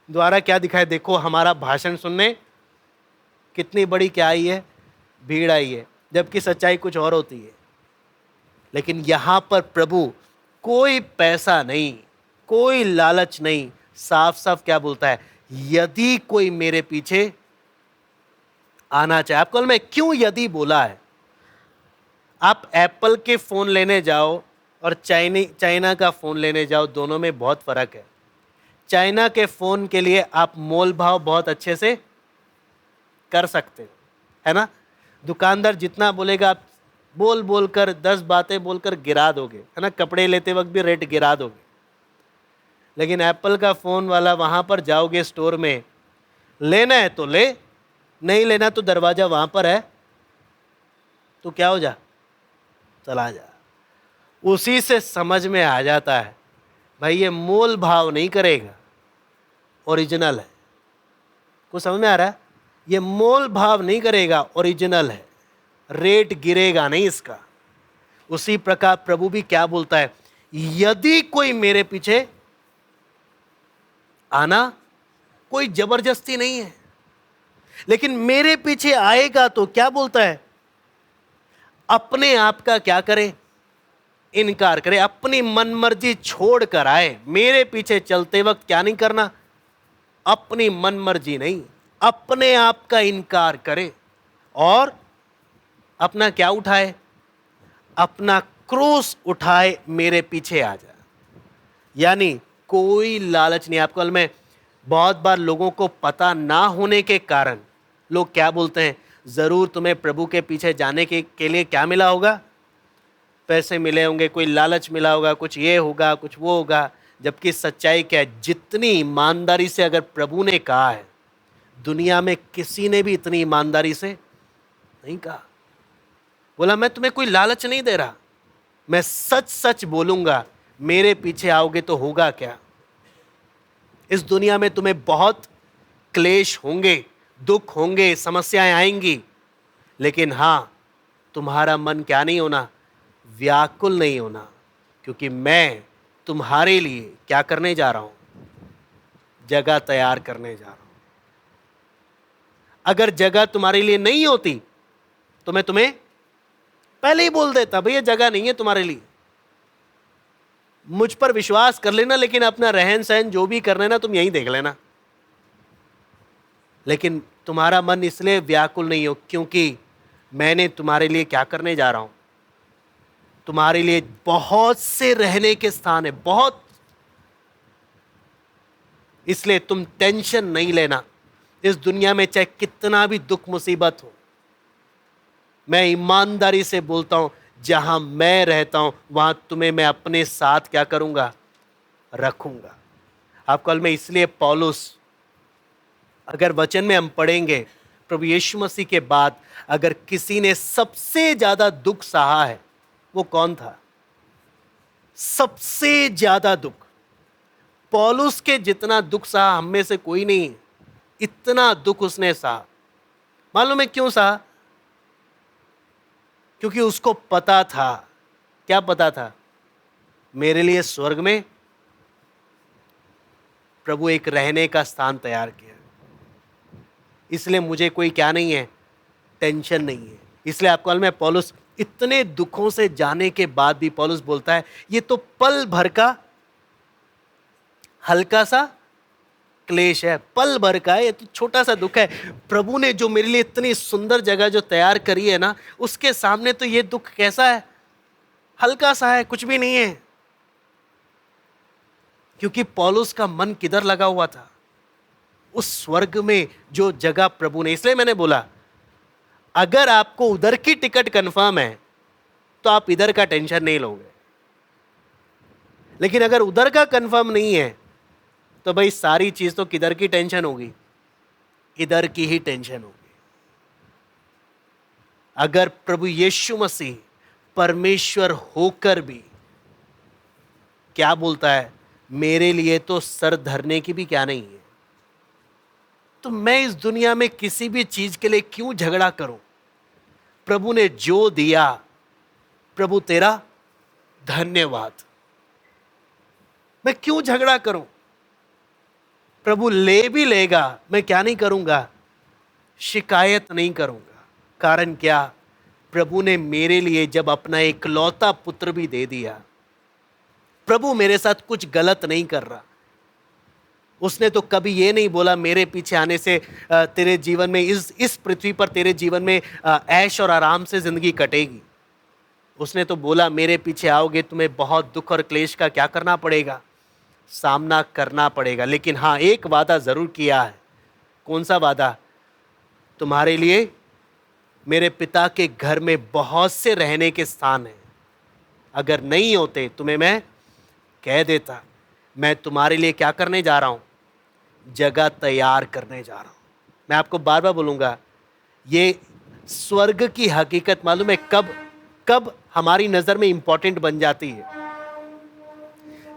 द्वारा क्या दिखाए, देखो हमारा भाषण सुनने कितनी बड़ी क्या आई है, भीड़ आई है, जबकि सच्चाई कुछ और होती है। लेकिन यहाँ पर प्रभु कोई पैसा नहीं, कोई लालच नहीं, साफ साफ क्या बोलता है, यदि कोई मेरे पीछे आना चाहे। आपको मैं क्यों यदि बोला है? आप एप्पल के फ़ोन लेने जाओ और चाइना का फ़ोन लेने जाओ, दोनों में बहुत फ़र्क है। चाइना के फ़ोन के लिए आप मोल भाव बहुत अच्छे से कर सकते हो, है ना। दुकानदार जितना बोलेगा आप बोल बोल कर 10 बातें बोलकर गिरा दोगे, है ना। कपड़े लेते वक्त भी रेट गिरा दोगे। लेकिन एप्पल का फ़ोन वाला वहाँ पर जाओगे स्टोर में, लेना है तो ले, नहीं लेना तो दरवाज़ा वहाँ पर है, तो क्या हो जा, चला जा। उसी से समझ में आ जाता है भाई ये मोल भाव नहीं करेगा, ओरिजिनल है। कुछ समझ में आ रहा है? ये मोल भाव नहीं करेगा, ओरिजिनल है, रेट गिरेगा नहीं इसका। उसी प्रकार प्रभु भी क्या बोलता है, यदि कोई मेरे पीछे आना, कोई जबरदस्ती नहीं है, लेकिन मेरे पीछे आएगा तो क्या बोलता है, अपने आप का क्या करे, इनकार करे, अपनी मनमर्जी छोड़ कर आए। मेरे पीछे चलते वक्त क्या नहीं करना, अपनी मनमर्जी नहीं, अपने आप का इनकार करे और अपना क्या उठाए, अपना क्रूस उठाए, मेरे पीछे आ जाए। यानी कोई लालच नहीं। आपको मैं बहुत बार लोगों को पता ना होने के कारण लोग क्या बोलते हैं, ज़रूर तुम्हें प्रभु के पीछे जाने के लिए क्या मिला होगा, पैसे मिले होंगे, कोई लालच मिला होगा, कुछ ये होगा, कुछ वो होगा। जबकि सच्चाई क्या है, जितनी ईमानदारी से अगर प्रभु ने कहा है, दुनिया में किसी ने भी इतनी ईमानदारी से नहीं कहा। बोला मैं तुम्हें कोई लालच नहीं दे रहा, मैं सच सच बोलूंगा, मेरे पीछे आओगे तो होगा क्या। इस दुनिया में तुम्हें बहुत क्लेश होंगे, दुख होंगे, समस्याएं आएंगी, लेकिन हाँ, तुम्हारा मन क्या नहीं होना, व्याकुल नहीं होना, क्योंकि मैं तुम्हारे लिए क्या करने जा रहा हूं, जगह तैयार करने जा रहा हूं। अगर जगह तुम्हारे लिए नहीं होती तो मैं तुम्हें पहले ही बोल देता, भैया जगह नहीं है तुम्हारे लिए, मुझ पर विश्वास कर लेना, लेकिन अपना रहन सहन जो भी करना है ना तुम यहीं देख लेना। लेकिन तुम्हारा मन इसलिए व्याकुल नहीं हो क्योंकि मैंने तुम्हारे लिए क्या करने जा रहा हूं, तुम्हारे लिए बहुत से रहने के स्थान है, बहुत। इसलिए तुम टेंशन नहीं लेना। इस दुनिया में चाहे कितना भी दुख मुसीबत हो, मैं ईमानदारी से बोलता हूं, जहां मैं रहता हूं वहां तुम्हें मैं अपने साथ क्या करूंगा, रखूंगा। आपको मैं इसलिए पौलुस, अगर वचन में हम पढ़ेंगे, प्रभु यीशु मसीह के बाद अगर किसी ने सबसे ज्यादा दुख सहा है, वो कौन था? सबसे ज्यादा दुख पौलुस के जितना दुख सहा हम में से कोई नहीं। इतना दुख उसने सहा। मालूम है क्यों सहा? क्योंकि उसको पता था। क्या पता था? मेरे लिए स्वर्ग में प्रभु एक रहने का स्थान तैयार किया, इसलिए मुझे कोई क्या नहीं है, टेंशन नहीं है। इसलिए आपको मैं पौलुस इतने दुखों से जाने के बाद भी पौलुस बोलता है, ये तो पल भर का हल्का सा क्लेश है, पल भर का है, ये तो छोटा सा दुख है। प्रभु ने जो मेरे लिए इतनी सुंदर जगह जो तैयार करी है ना, उसके सामने तो ये दुख कैसा है, हल्का सा है, कुछ भी नहीं है। क्योंकि पौलुस का मन किधर लगा हुआ था, उस स्वर्ग में जो जगह प्रभु ने। इसलिए मैंने बोला, अगर आपको उधर की टिकट कंफर्म है तो आप इधर का टेंशन नहीं लोगे, लेकिन अगर उधर का कंफर्म नहीं है तो भाई सारी चीज तो किधर की टेंशन होगी, इधर की ही टेंशन होगी। अगर प्रभु यीशु मसीह परमेश्वर होकर भी क्या बोलता है, मेरे लिए तो सर धरने की भी क्या नहीं है। तो मैं इस दुनिया में किसी भी चीज के लिए क्यों झगड़ा करूं? प्रभु ने जो दिया, प्रभु तेरा धन्यवाद। मैं क्यों झगड़ा करूं? प्रभु ले भी लेगा, मैं क्या नहीं करूंगा? शिकायत नहीं करूंगा। कारण क्या? प्रभु ने मेरे लिए जब अपना इकलौता पुत्र भी दे दिया। प्रभु मेरे साथ कुछ गलत नहीं कर रहा। उसने तो कभी ये नहीं बोला मेरे पीछे आने से तेरे जीवन में, इस पृथ्वी पर तेरे जीवन में ऐश और आराम से जिंदगी कटेगी। उसने तो बोला मेरे पीछे आओगे तुम्हें बहुत दुख और क्लेश का क्या करना पड़ेगा? सामना करना पड़ेगा। लेकिन हाँ, एक वादा जरूर किया है। कौन सा वादा? तुम्हारे लिए मेरे पिता के घर में बहुत से रहने के स्थान हैं। अगर नहीं होते तुम्हें मैं कह देता। मैं तुम्हारे लिए क्या करने जा रहा हूं? जगह तैयार करने जा रहा हूं। मैं आपको बार बार बोलूंगा, ये स्वर्ग की हकीकत मालूम है कब हमारी नजर में इंपॉर्टेंट बन जाती है?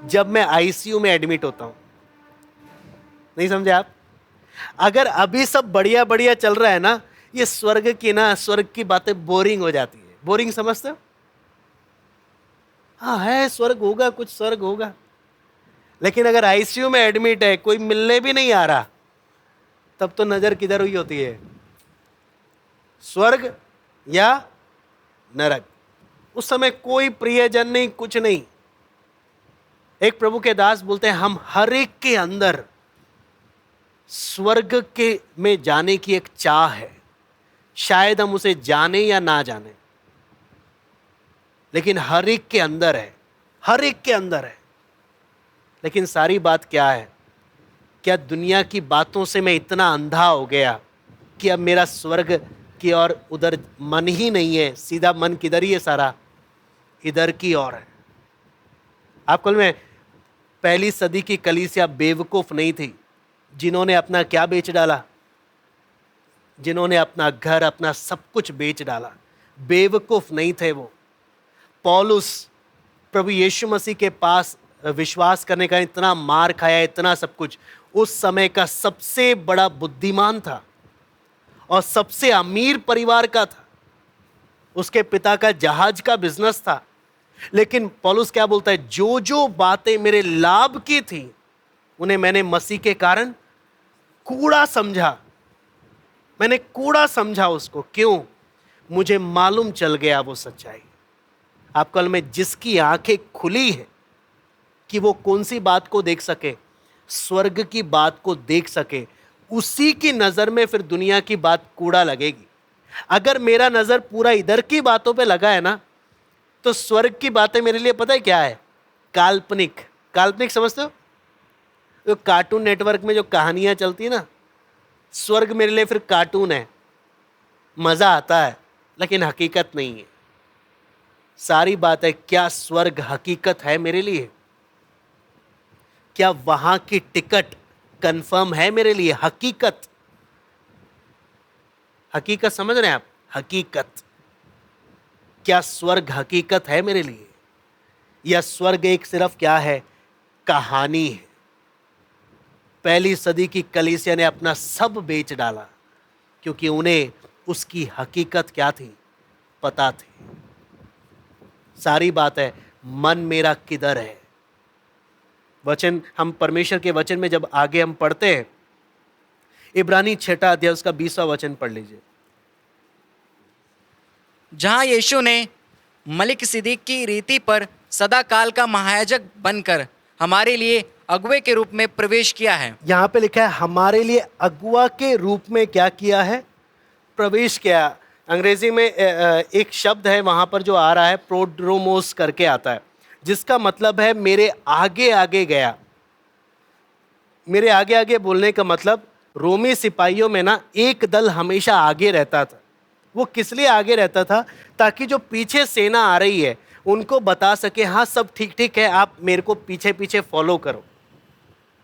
जब मैं आईसीयू में एडमिट होता हूं। नहीं समझे आप? अगर अभी सब बढ़िया बढ़िया चल रहा है ना, ये स्वर्ग की बातें बोरिंग हो जाती है। बोरिंग समझते हो? हाँ है, स्वर्ग होगा, कुछ स्वर्ग होगा। लेकिन अगर आईसीयू में एडमिट है, कोई मिलने भी नहीं आ रहा, तब तो नजर किधर हुई होती है? स्वर्ग या नरक। उस समय कोई प्रियजन नहीं, कुछ नहीं। एक प्रभु के दास बोलते हैं, हम हर एक के अंदर स्वर्ग के में जाने की एक चाह है। शायद हम उसे जाने या ना जाने, लेकिन हर एक के अंदर है, हर एक के अंदर है। लेकिन सारी बात क्या है? क्या दुनिया की बातों से मैं इतना अंधा हो गया कि अब मेरा स्वर्ग की ओर उधर मन ही नहीं है? सीधा मन किधर ही है? सारा इधर की ओर है। आपको में पहली सदी की कलीसिया बेवकूफ नहीं थी, जिन्होंने अपना क्या बेच डाला? जिन्होंने अपना घर, अपना सब कुछ बेच डाला। बेवकूफ नहीं थे वो। पौलुस प्रभु यीशु मसीह के पास विश्वास करने का इतना मार खाया, इतना सब कुछ, उस समय का सबसे बड़ा बुद्धिमान था और सबसे अमीर परिवार का था। उसके पिता का जहाज का बिजनेस था। लेकिन पौलुस क्या बोलता है? जो जो बातें मेरे लाभ की थी, उन्हें मैंने मसीह के कारण कूड़ा समझा। मैंने कूड़ा समझा उसको। क्यों? मुझे मालूम चल गया वो सच्चाई। आप कल में जिसकी आंखें खुली है कि वो कौन सी बात को देख सके, स्वर्ग की बात को देख सके, उसी की नजर में फिर दुनिया की बात कूड़ा लगेगी। अगर मेरा नजर पूरा इधर की बातों पे लगा है ना, तो स्वर्ग की बातें मेरे लिए पता है क्या है? काल्पनिक। काल्पनिक समझते हो? तो कार्टून नेटवर्क में जो कहानियां चलती है ना, स्वर्ग मेरे लिए फिर कार्टून है। मजा आता है, लेकिन हकीकत नहीं है। सारी बात है, क्या स्वर्ग हकीकत है मेरे लिए? क्या वहां की टिकट कंफर्म है मेरे लिए? हकीकत, हकीकत समझ रहे हैं आप? हकीकत। क्या स्वर्ग हकीकत है मेरे लिए, या स्वर्ग एक सिर्फ क्या है? कहानी है। पहली सदी की कलीसिया ने अपना सब बेच डाला, क्योंकि उन्हें उसकी हकीकत क्या थी? पता थी। सारी बात है, मन मेरा किधर है? वचन, हम परमेश्वर के वचन में जब आगे हम पढ़ते हैं, इब्रानी 6 अध्याय उसका 20वां वचन पढ़ लीजिए। जहां यीशु ने मलिकिसिदक की रीति पर सदा काल का महायाजक बनकर हमारे लिए अगुवे के रूप में प्रवेश किया है। यहां पे लिखा है हमारे लिए अगुआ के रूप में क्या किया है? प्रवेश किया। अंग्रेजी में एक शब्द है वहां पर जो आ रहा है, प्रोड्रोमोस करके आता है, जिसका मतलब है मेरे आगे आगे गया। मेरे आगे आगे बोलने का मतलब, रोमी सिपाहियों में ना एक दल हमेशा आगे रहता था। वो किस लिए आगे रहता था? ताकि जो पीछे सेना आ रही है उनको बता सके, हाँ सब ठीक ठीक है, आप मेरे को पीछे पीछे फॉलो करो।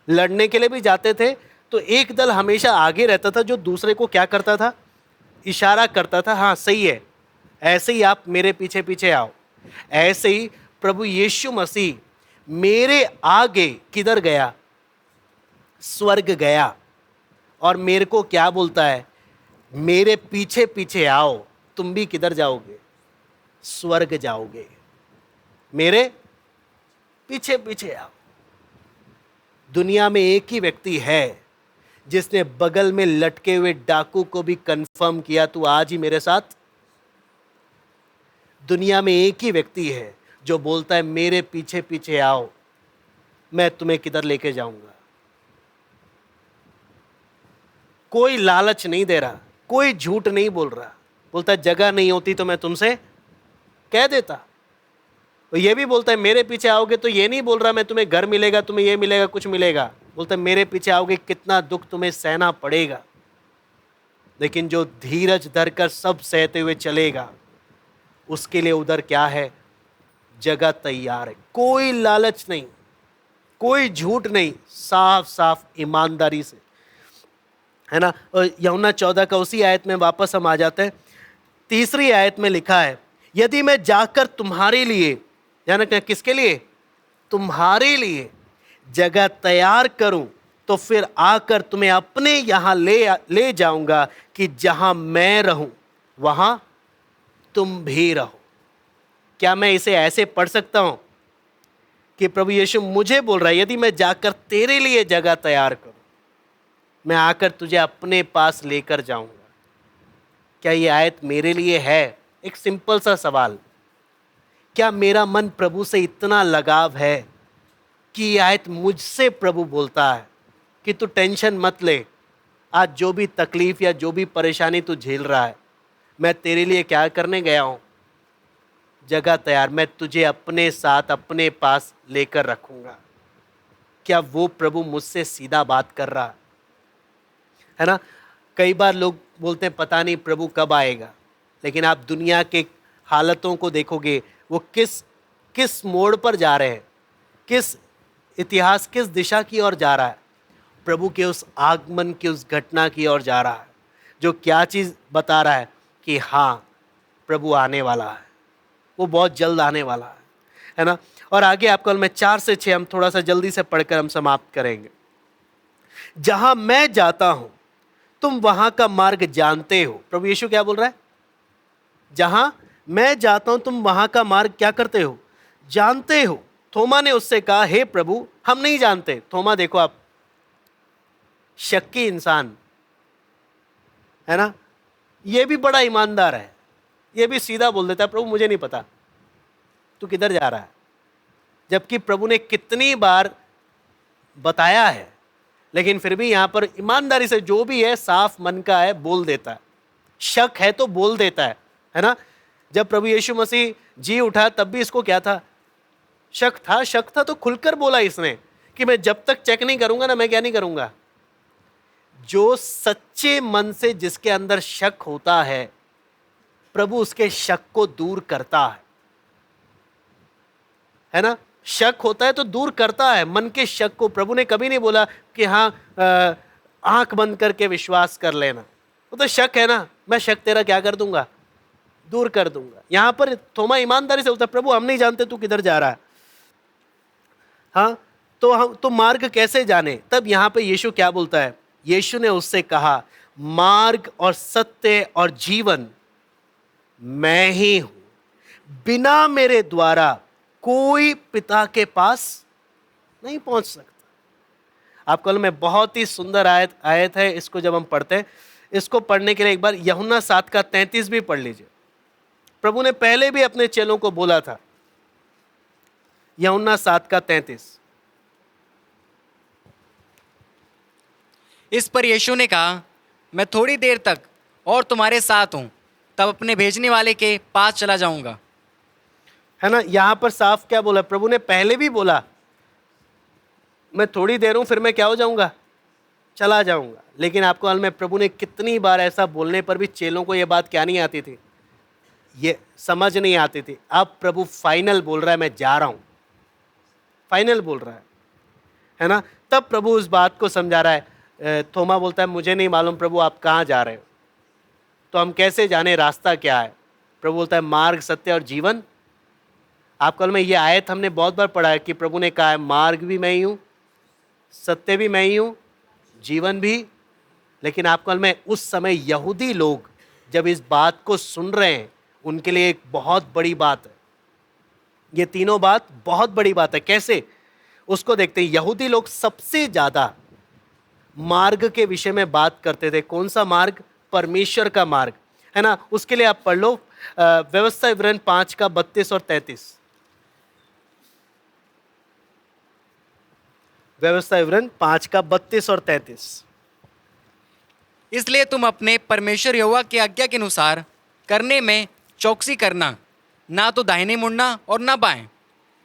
लड़ने के लिए भी जाते थे तो एक दल हमेशा आगे रहता था, जो दूसरे को क्या करता था? इशारा करता था, हाँ सही है, ऐसे ही आप मेरे पीछे पीछे आओ। ऐसे ही प्रभु यीशु मसीह मेरे आगे किधर गया? स्वर्ग गया। और मेरे को क्या बोलता है? मेरे पीछे पीछे आओ। तुम भी किधर जाओगे? स्वर्ग जाओगे। मेरे पीछे पीछे आओ। दुनिया में एक ही व्यक्ति है जिसने बगल में लटके हुए डाकू को भी कंफर्म किया, तू आज ही मेरे साथ। दुनिया में एक ही व्यक्ति है जो बोलता है मेरे पीछे पीछे आओ, मैं तुम्हें किधर लेके जाऊंगा। कोई लालच नहीं दे रहा, कोई झूठ नहीं बोल रहा। बोलता है जगह नहीं होती तो मैं तुमसे कह देता। तो ये भी बोलता है मेरे पीछे आओगे, तो ये नहीं बोल रहा मैं तुम्हें घर मिलेगा, तुम्हें ये मिलेगा, कुछ मिलेगा। बोलता है मेरे पीछे आओगे, कितना दुख तुम्हें सहना पड़ेगा, लेकिन जो धीरज धरकर सब सहते हुए चलेगा उसके लिए उधर क्या है? जगह तैयार है। कोई लालच नहीं, कोई झूठ नहीं, साफ साफ ईमानदारी से, है ना। और यूहन्ना 14 का उसी आयत में वापस हम आ जाते हैं। तीसरी आयत में लिखा है, यदि मैं जाकर तुम्हारे लिए, यानी कि किसके लिए? तुम्हारे लिए जगह तैयार करूं तो फिर आकर तुम्हें अपने यहां ले जाऊंगा कि जहां मैं रहूं वहां तुम भी रहो। क्या मैं इसे ऐसे पढ़ सकता हूं कि प्रभु यीशु मुझे बोल रहा है यदि मैं जाकर तेरे लिए जगह तैयार करूं, मैं आकर तुझे अपने पास लेकर जाऊंगा। क्या ये आयत मेरे लिए है? एक सिंपल सा सवाल, क्या मेरा मन प्रभु से इतना लगाव है कि ये आयत मुझसे प्रभु बोलता है कि तू टेंशन मत ले, आज जो भी तकलीफ या जो भी परेशानी तू झेल रहा है, मैं तेरे लिए क्या करने गया हूं? जगह तैयार, मैं तुझे अपने साथ अपने पास लेकर रखूंगा। क्या वो प्रभु मुझसे सीधा बात कर रहा है ना? कई बार लोग बोलते हैं पता नहीं प्रभु कब आएगा, लेकिन आप दुनिया के हालतों को देखोगे, वो किस मोड़ पर जा रहे हैं, किस इतिहास किस दिशा की ओर जा रहा है? प्रभु के उस आगमन की उस घटना की ओर जा रहा है, जो क्या चीज़ बता रहा है कि हाँ प्रभु आने वाला है, वो बहुत जल्द आने वाला है ना। और आगे आपको मैं 4 से 6 हम थोड़ा सा जल्दी से पढ़कर हम समाप्त करेंगे। जहां मैं जाता हूं तुम वहां का मार्ग जानते हो। प्रभु यीशु क्या बोल रहा है? जहां मैं जाता हूं तुम वहां का मार्ग क्या करते हो? जानते हो। थोमा ने उससे कहा हे प्रभु हम नहीं जानते। थोमा देखो आप, शक्की इंसान है ना, ये भी बड़ा ईमानदार है, ये भी सीधा बोल देता है प्रभु मुझे नहीं पता तू किधर जा रहा है, जबकि प्रभु ने कितनी बार बताया है, लेकिन फिर भी यहां पर ईमानदारी से जो भी है साफ मन का है बोल देता है। शक है तो बोल देता है ना। जब प्रभु यीशु मसीह जी उठा तब भी इसको क्या था? शक था तो खुलकर बोला इसने कि मैं जब तक चेक नहीं करूंगा ना मैं क्या नहीं करूंगा। जो सच्चे मन से जिसके अंदर शक होता है प्रभु उसके शक को दूर करता है ना। शक होता है तो दूर करता है मन के शक को। प्रभु ने कभी नहीं बोला कि हाँ आंख बंद करके विश्वास कर लेना, वो तो शक है ना, मैं शक तेरा क्या कर दूंगा? दूर कर दूंगा। यहां पर थोमा ईमानदारी से बोलता है प्रभु हम नहीं जानते तू किधर जा रहा है। हाँ तो मार्ग कैसे जाने? तब यहां पे यीशु क्या बोलता है? यीशु ने उससे कहा मार्ग और सत्य और जीवन मैं ही हूं, बिना मेरे द्वारा कोई पिता के पास नहीं पहुंच सकता। आपको में बहुत ही सुंदर आयत है, इसको जब हम पढ़ते हैं, इसको पढ़ने के लिए एक बार यूहन्ना 7 का 33 भी पढ़ लीजिए। प्रभु ने पहले भी अपने चेलों को बोला था, यूहन्ना 7 का 33। इस पर यीशु ने कहा मैं थोड़ी देर तक और तुम्हारे साथ हूं, तब अपने भेजने वाले के पास चला जाऊंगा। है ना, यहां पर साफ क्या बोला? प्रभु ने पहले भी बोला मैं थोड़ी देर हूं फिर मैं क्या हो जाऊंगा? चला जाऊंगा। लेकिन आपको मालूम है प्रभु ने कितनी बार ऐसा बोलने पर भी चेलों को यह बात क्या नहीं आती थी? ये समझ नहीं आती थी। अब प्रभु फाइनल बोल रहा है मैं जा रहा हूं, फाइनल बोल रहा है ना। तब प्रभु उस बात को समझा रहा है। थोमा बोलता है मुझे नहीं मालूम प्रभु आप कहाँ जा रहे हो, तो हम कैसे जाने रास्ता क्या है? प्रभु बोलता है मार्ग सत्य और जीवन आप कल में ये आयत हमने बहुत बार पढ़ा है कि प्रभु ने कहा है मार्ग भी मैं ही हूँ, सत्य भी मैं ही हूँ, जीवन भी। लेकिन आप कल में उस समय यहूदी लोग जब इस बात को सुन रहे हैं, उनके लिए एक बहुत बड़ी बात है। ये तीनों बात बहुत बड़ी बात है। कैसे, उसको देखते हैं। यहूदी लोग सबसे ज्यादा मार्ग के विषय में बात करते थे। कौन सा मार्ग? परमेश्वर का मार्ग, है ना। उसके लिए आप पढ़ लो व्यवस्था विवरण 5 का 32 और 33। व्यवस्था विवरण 5 का 32 और 33। इसलिए तुम अपने परमेश्वर यहोवा की आज्ञा के अनुसार करने में चौकसी करना, ना तो दाहिने मुड़ना और ना बाएं।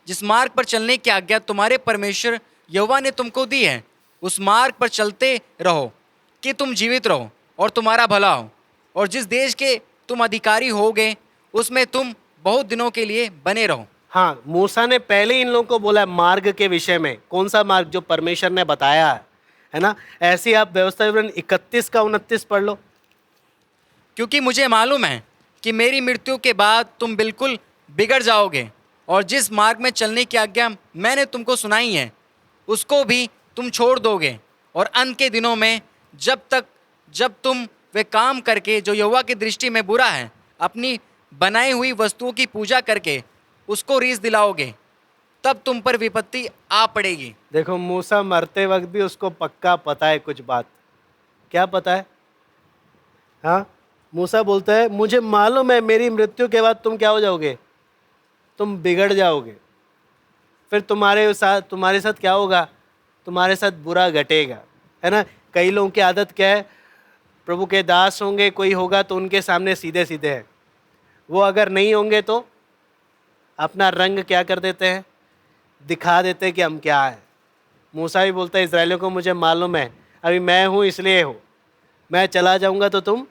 जिस मार्ग पर चलने की आज्ञा तुम्हारे परमेश्वर यहोवा ने तुमको दी है, उस मार्ग पर चलते रहो कि तुम जीवित रहो और तुम्हारा भला हो। और जिस देश के तुम अधिकारी होगे, उसमें तुम बहुत दिनों के लिए बने रहो। हाँ, मूसा ने पहले इन लोगों को बोला है मार्ग के विषय में। कौन सा मार्ग? जो परमेश्वर ने बताया है ना। ऐसे आप व्यवस्था विवरण 31 का 29 पढ़ लो। क्योंकि मुझे मालूम है कि मेरी मृत्यु के बाद तुम बिल्कुल बिगड़ जाओगे, और जिस मार्ग में चलने की आज्ञा मैंने तुमको सुनाई है, उसको भी तुम छोड़ दोगे। और अंत के दिनों में जब तुम वे काम करके जो यहोवा की दृष्टि में बुरा है, अपनी बनाई हुई वस्तुओं की पूजा करके उसको रीस दिलाओगे, तब तुम पर विपत्ति आ पड़ेगी। देखो, मूसा मरते वक्त भी उसको पक्का पता है कुछ बात। क्या पता है? हाँ, मूसा बोलता है मुझे मालूम है मेरी मृत्यु के बाद तुम क्या हो जाओगे? तुम बिगड़ जाओगे। फिर तुम्हारे साथ क्या होगा? तुम्हारे साथ बुरा घटेगा, है ना। कई लोगों की आदत क्या है? प्रभु के दास होंगे, कोई होगा तो उनके सामने सीधे सीधे हैं। वो अगर नहीं होंगे तो अपना रंग क्या कर देते हैं? दिखा देते हैं कि हम क्या है। मूसा भी बोलता है इजराइलियों को मुझे मालूम है अभी मैं हूँ इसलिए हो, मैं चला जाऊंगा तो तुम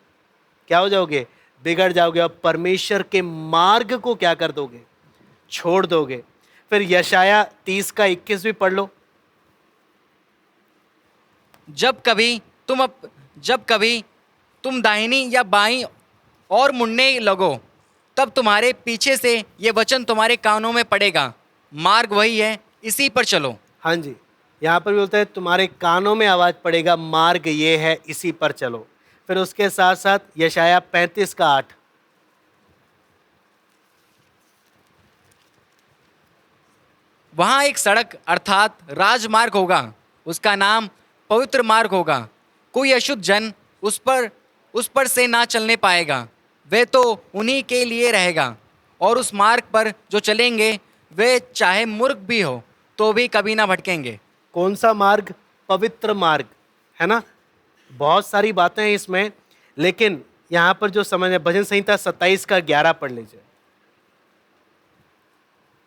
क्या हो जाओगे? बिगड़ जाओगे और परमेश्वर के मार्ग को क्या कर दोगे? छोड़ दोगे। फिर यशाया 30 का 21 भी पढ़ लो। जब कभी तुम दाहिनी या बाईं और मुड़ने लगो, तब तुम्हारे पीछे से ये वचन तुम्हारे कानों में पड़ेगा, मार्ग वही है, इसी पर चलो। हाँ जी, यहाँ पर भी बोलता है तुम्हारे कानों में आवाज़ पड़ेगा, मार्ग ये है, इसी पर चलो। फिर उसके साथ साथ यशाया 35 का 8। वहाँ एक सड़क अर्थात राजमार्ग होगा, उसका नाम पवित्र मार्ग होगा। कोई अशुद्ध जन उस पर से ना चलने पाएगा, वे तो उन्हीं के लिए रहेगा। और उस मार्ग पर जो चलेंगे वे चाहे मूर्ख भी हो तो भी कभी ना भटकेंगे। कौन सा मार्ग? पवित्र मार्ग, है ना। बहुत सारी बातें हैं इसमें, लेकिन यहाँ पर जो समझ है, भजन संहिता 27 का 11 पढ़ लीजिए।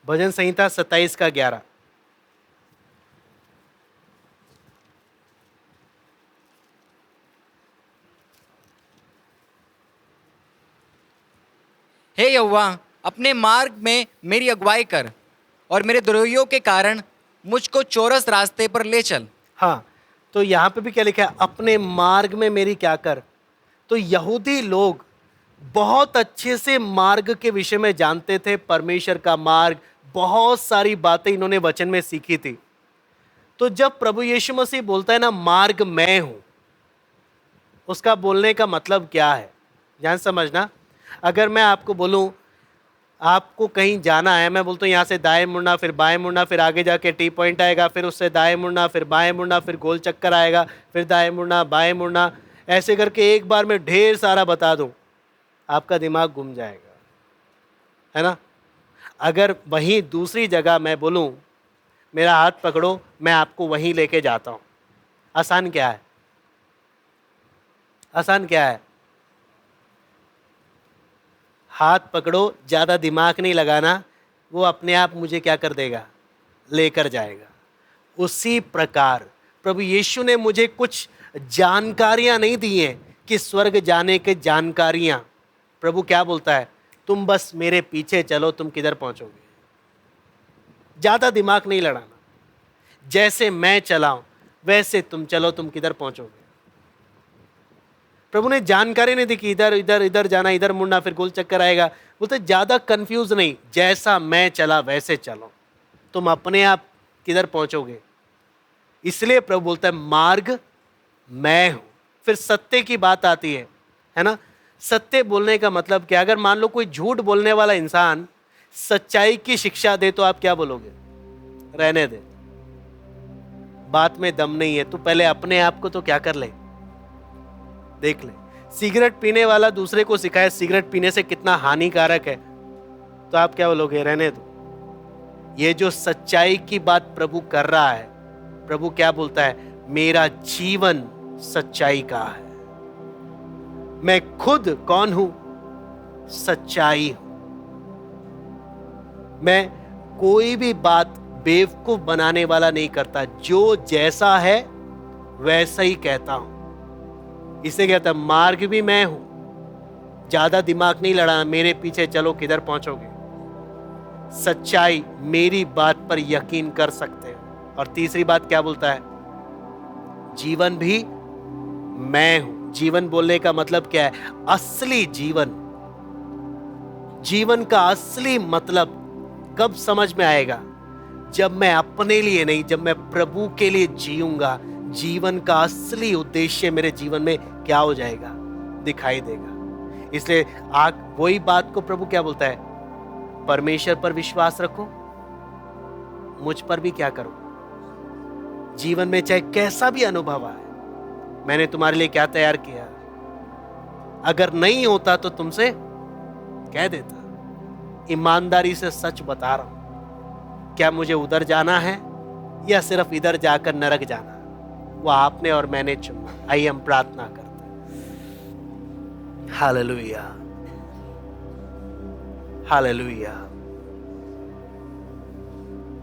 भजन संहिता 27 का 11। हे यहोवा, अपने मार्ग में मेरी अगुवाई कर और मेरे द्रोहियों के कारण मुझको चौरस रास्ते पर ले चल। हाँ, तो यहाँ पे भी क्या लिखा है? अपने मार्ग में मेरी क्या कर। तो यहूदी लोग बहुत अच्छे से मार्ग के विषय में जानते थे, परमेश्वर का मार्ग, बहुत सारी बातें इन्होंने वचन में सीखी थी। तो जब प्रभु यीशु मसीह बोलता है ना मार्ग मैं हूं, उसका बोलने का मतलब क्या है? ध्यान समझना। अगर मैं आपको बोलूं आपको कहीं जाना है, मैं बोलता हूँ यहाँ से दाएं मुड़ना, फिर बाएं मुड़ना, फिर आगे जाके टी पॉइंट आएगा, फिर उससे दाएं मुड़ना, फिर बाएं मुड़ना, फिर गोल चक्कर आएगा, फिर दाएं मुड़ना, बाएं मुड़ना, ऐसे करके एक बार में ढेर सारा बता दूं, आपका दिमाग घूम जाएगा, है ना। अगर वहीं दूसरी जगह मैं बोलूं मेरा हाथ पकड़ो, मैं आपको वहीं लेके जाता हूँ, आसान क्या है? आसान क्या है? हाथ पकड़ो, ज़्यादा दिमाग नहीं लगाना, वो अपने आप मुझे क्या कर देगा? लेकर जाएगा। उसी प्रकार प्रभु यीशु ने मुझे कुछ जानकारियां नहीं दी हैं कि स्वर्ग जाने के जानकारियां। प्रभु क्या बोलता है? तुम बस मेरे पीछे चलो, तुम किधर पहुंचोगे। ज़्यादा दिमाग नहीं लड़ाना, जैसे मैं चलाऊं वैसे तुम चलो, तुम किधर पहुंचोगे। प्रभु ने जानकारी नहीं दी कि इधर इधर इधर जाना, इधर मुड़ना, फिर गोल चक्कर आएगा। बोलते ज़्यादा कंफ्यूज नहीं, जैसा मैं चला वैसे चलो, तुम अपने आप किधर पहुंचोगे। इसलिए प्रभु बोलता है मार्ग मैं हूं। फिर सत्य की बात आती है ना। सत्य बोलने का मतलब क्या? अगर मान लो कोई झूठ बोलने वाला इंसान सच्चाई की शिक्षा दे तो आप क्या बोलोगे? रहने दे, बात में दम नहीं है, तू पहले अपने आप को तो क्या कर ले, देख ले। सिगरेट पीने वाला दूसरे को सिखाए सिगरेट पीने से कितना हानिकारक है, तो आप क्या बोलोगे? रहने दो। ये जो सच्चाई की बात प्रभु कर रहा है, प्रभु क्या बोलता है? मेरा जीवन सच्चाई का है। मैं खुद कौन हूं? सच्चाई हूं। मैं कोई भी बात बेवकूफ बनाने वाला नहीं करता, जो जैसा है वैसा ही कहता हूं। इसे कहता मार्ग भी मैं हूं। ज्यादा दिमाग नहीं लड़ाना, मेरे पीछे चलो किधर पहुंचोगे। सच्चाई, मेरी बात पर यकीन कर सकते हैं। और तीसरी बात क्या बोलता है? जीवन भी मैं हूं। जीवन बोलने का मतलब क्या है? असली जीवन। जीवन का असली मतलब कब समझ में आएगा? जब मैं अपने लिए नहीं, जब मैं प्रभु के लिए जीऊंगा, जीवन का असली उद्देश्य मेरे जीवन में क्या हो जाएगा? दिखाई देगा। इसलिए वही बात को प्रभु क्या बोलता है? परमेश्वर पर विश्वास रखो, मुझ पर भी क्या करो। जीवन में चाहे कैसा भी अनुभव आए, मैंने तुम्हारे लिए क्या तैयार किया। अगर नहीं होता तो तुमसे कह देता। ईमानदारी से सच बता रहा हूं, क्या मुझे उधर जाना है या सिर्फ इधर जाकर नरक जाना? वो आपने और मैंने चुना। आइए हम प्रार्थना करते हैं। Hallelujah, hallelujah.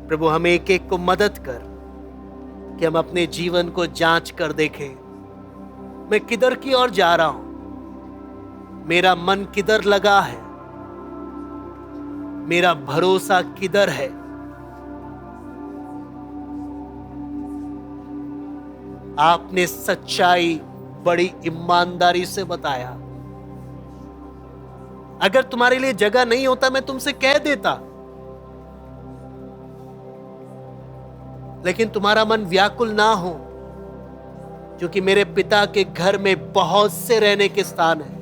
प्रभु हमें एक एक को मदद कर कि हम अपने जीवन को जांच कर देखें, मैं किधर की ओर जा रहा हूं, मेरा मन किधर लगा है, मेरा भरोसा किधर है। आपने सच्चाई बड़ी ईमानदारी से बताया। अगर तुम्हारे लिए जगह नहीं होता मैं तुमसे कह देता, लेकिन तुम्हारा मन व्याकुल ना हो, क्योंकि मेरे पिता के घर में बहुत से रहने के स्थान हैं।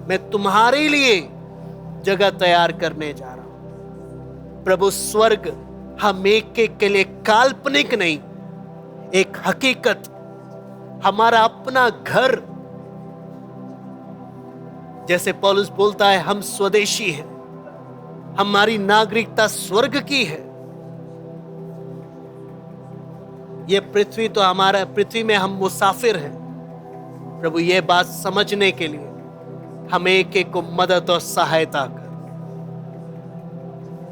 मैं तुम्हारे लिए जगह तैयार करने जा रहा हूं। प्रभु, स्वर्ग हम एक के लिए काल्पनिक नहीं, एक हकीकत, हमारा अपना घर। जैसे पौलुस बोलता है, हम स्वदेशी हैं, हमारी नागरिकता स्वर्ग की है। ये पृथ्वी तो हमारा, पृथ्वी में हम मुसाफिर हैं। प्रभु, ये बात समझने के लिए हम एक एक को मदद और सहायता कर।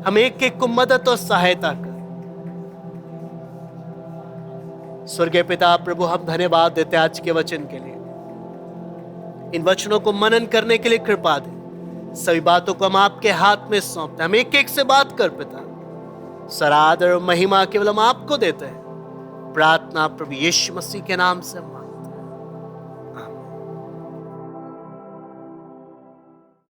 हम एक एक को मदद और सहायता कर। स्वर्गीय पिता, प्रभु हम धन्यवाद देते हैं आज के वचन के लिए। इन वचनों को मनन करने के लिए कृपा दे। सभी बातों को हम आपके हाथ में सौंपते हैं। हम एक एक से बात कर पिता, सरादर और महिमा केवल हम आपको देते हैं। प्रार्थना प्रभु यीशु मसीह के नाम से मांगते हैं।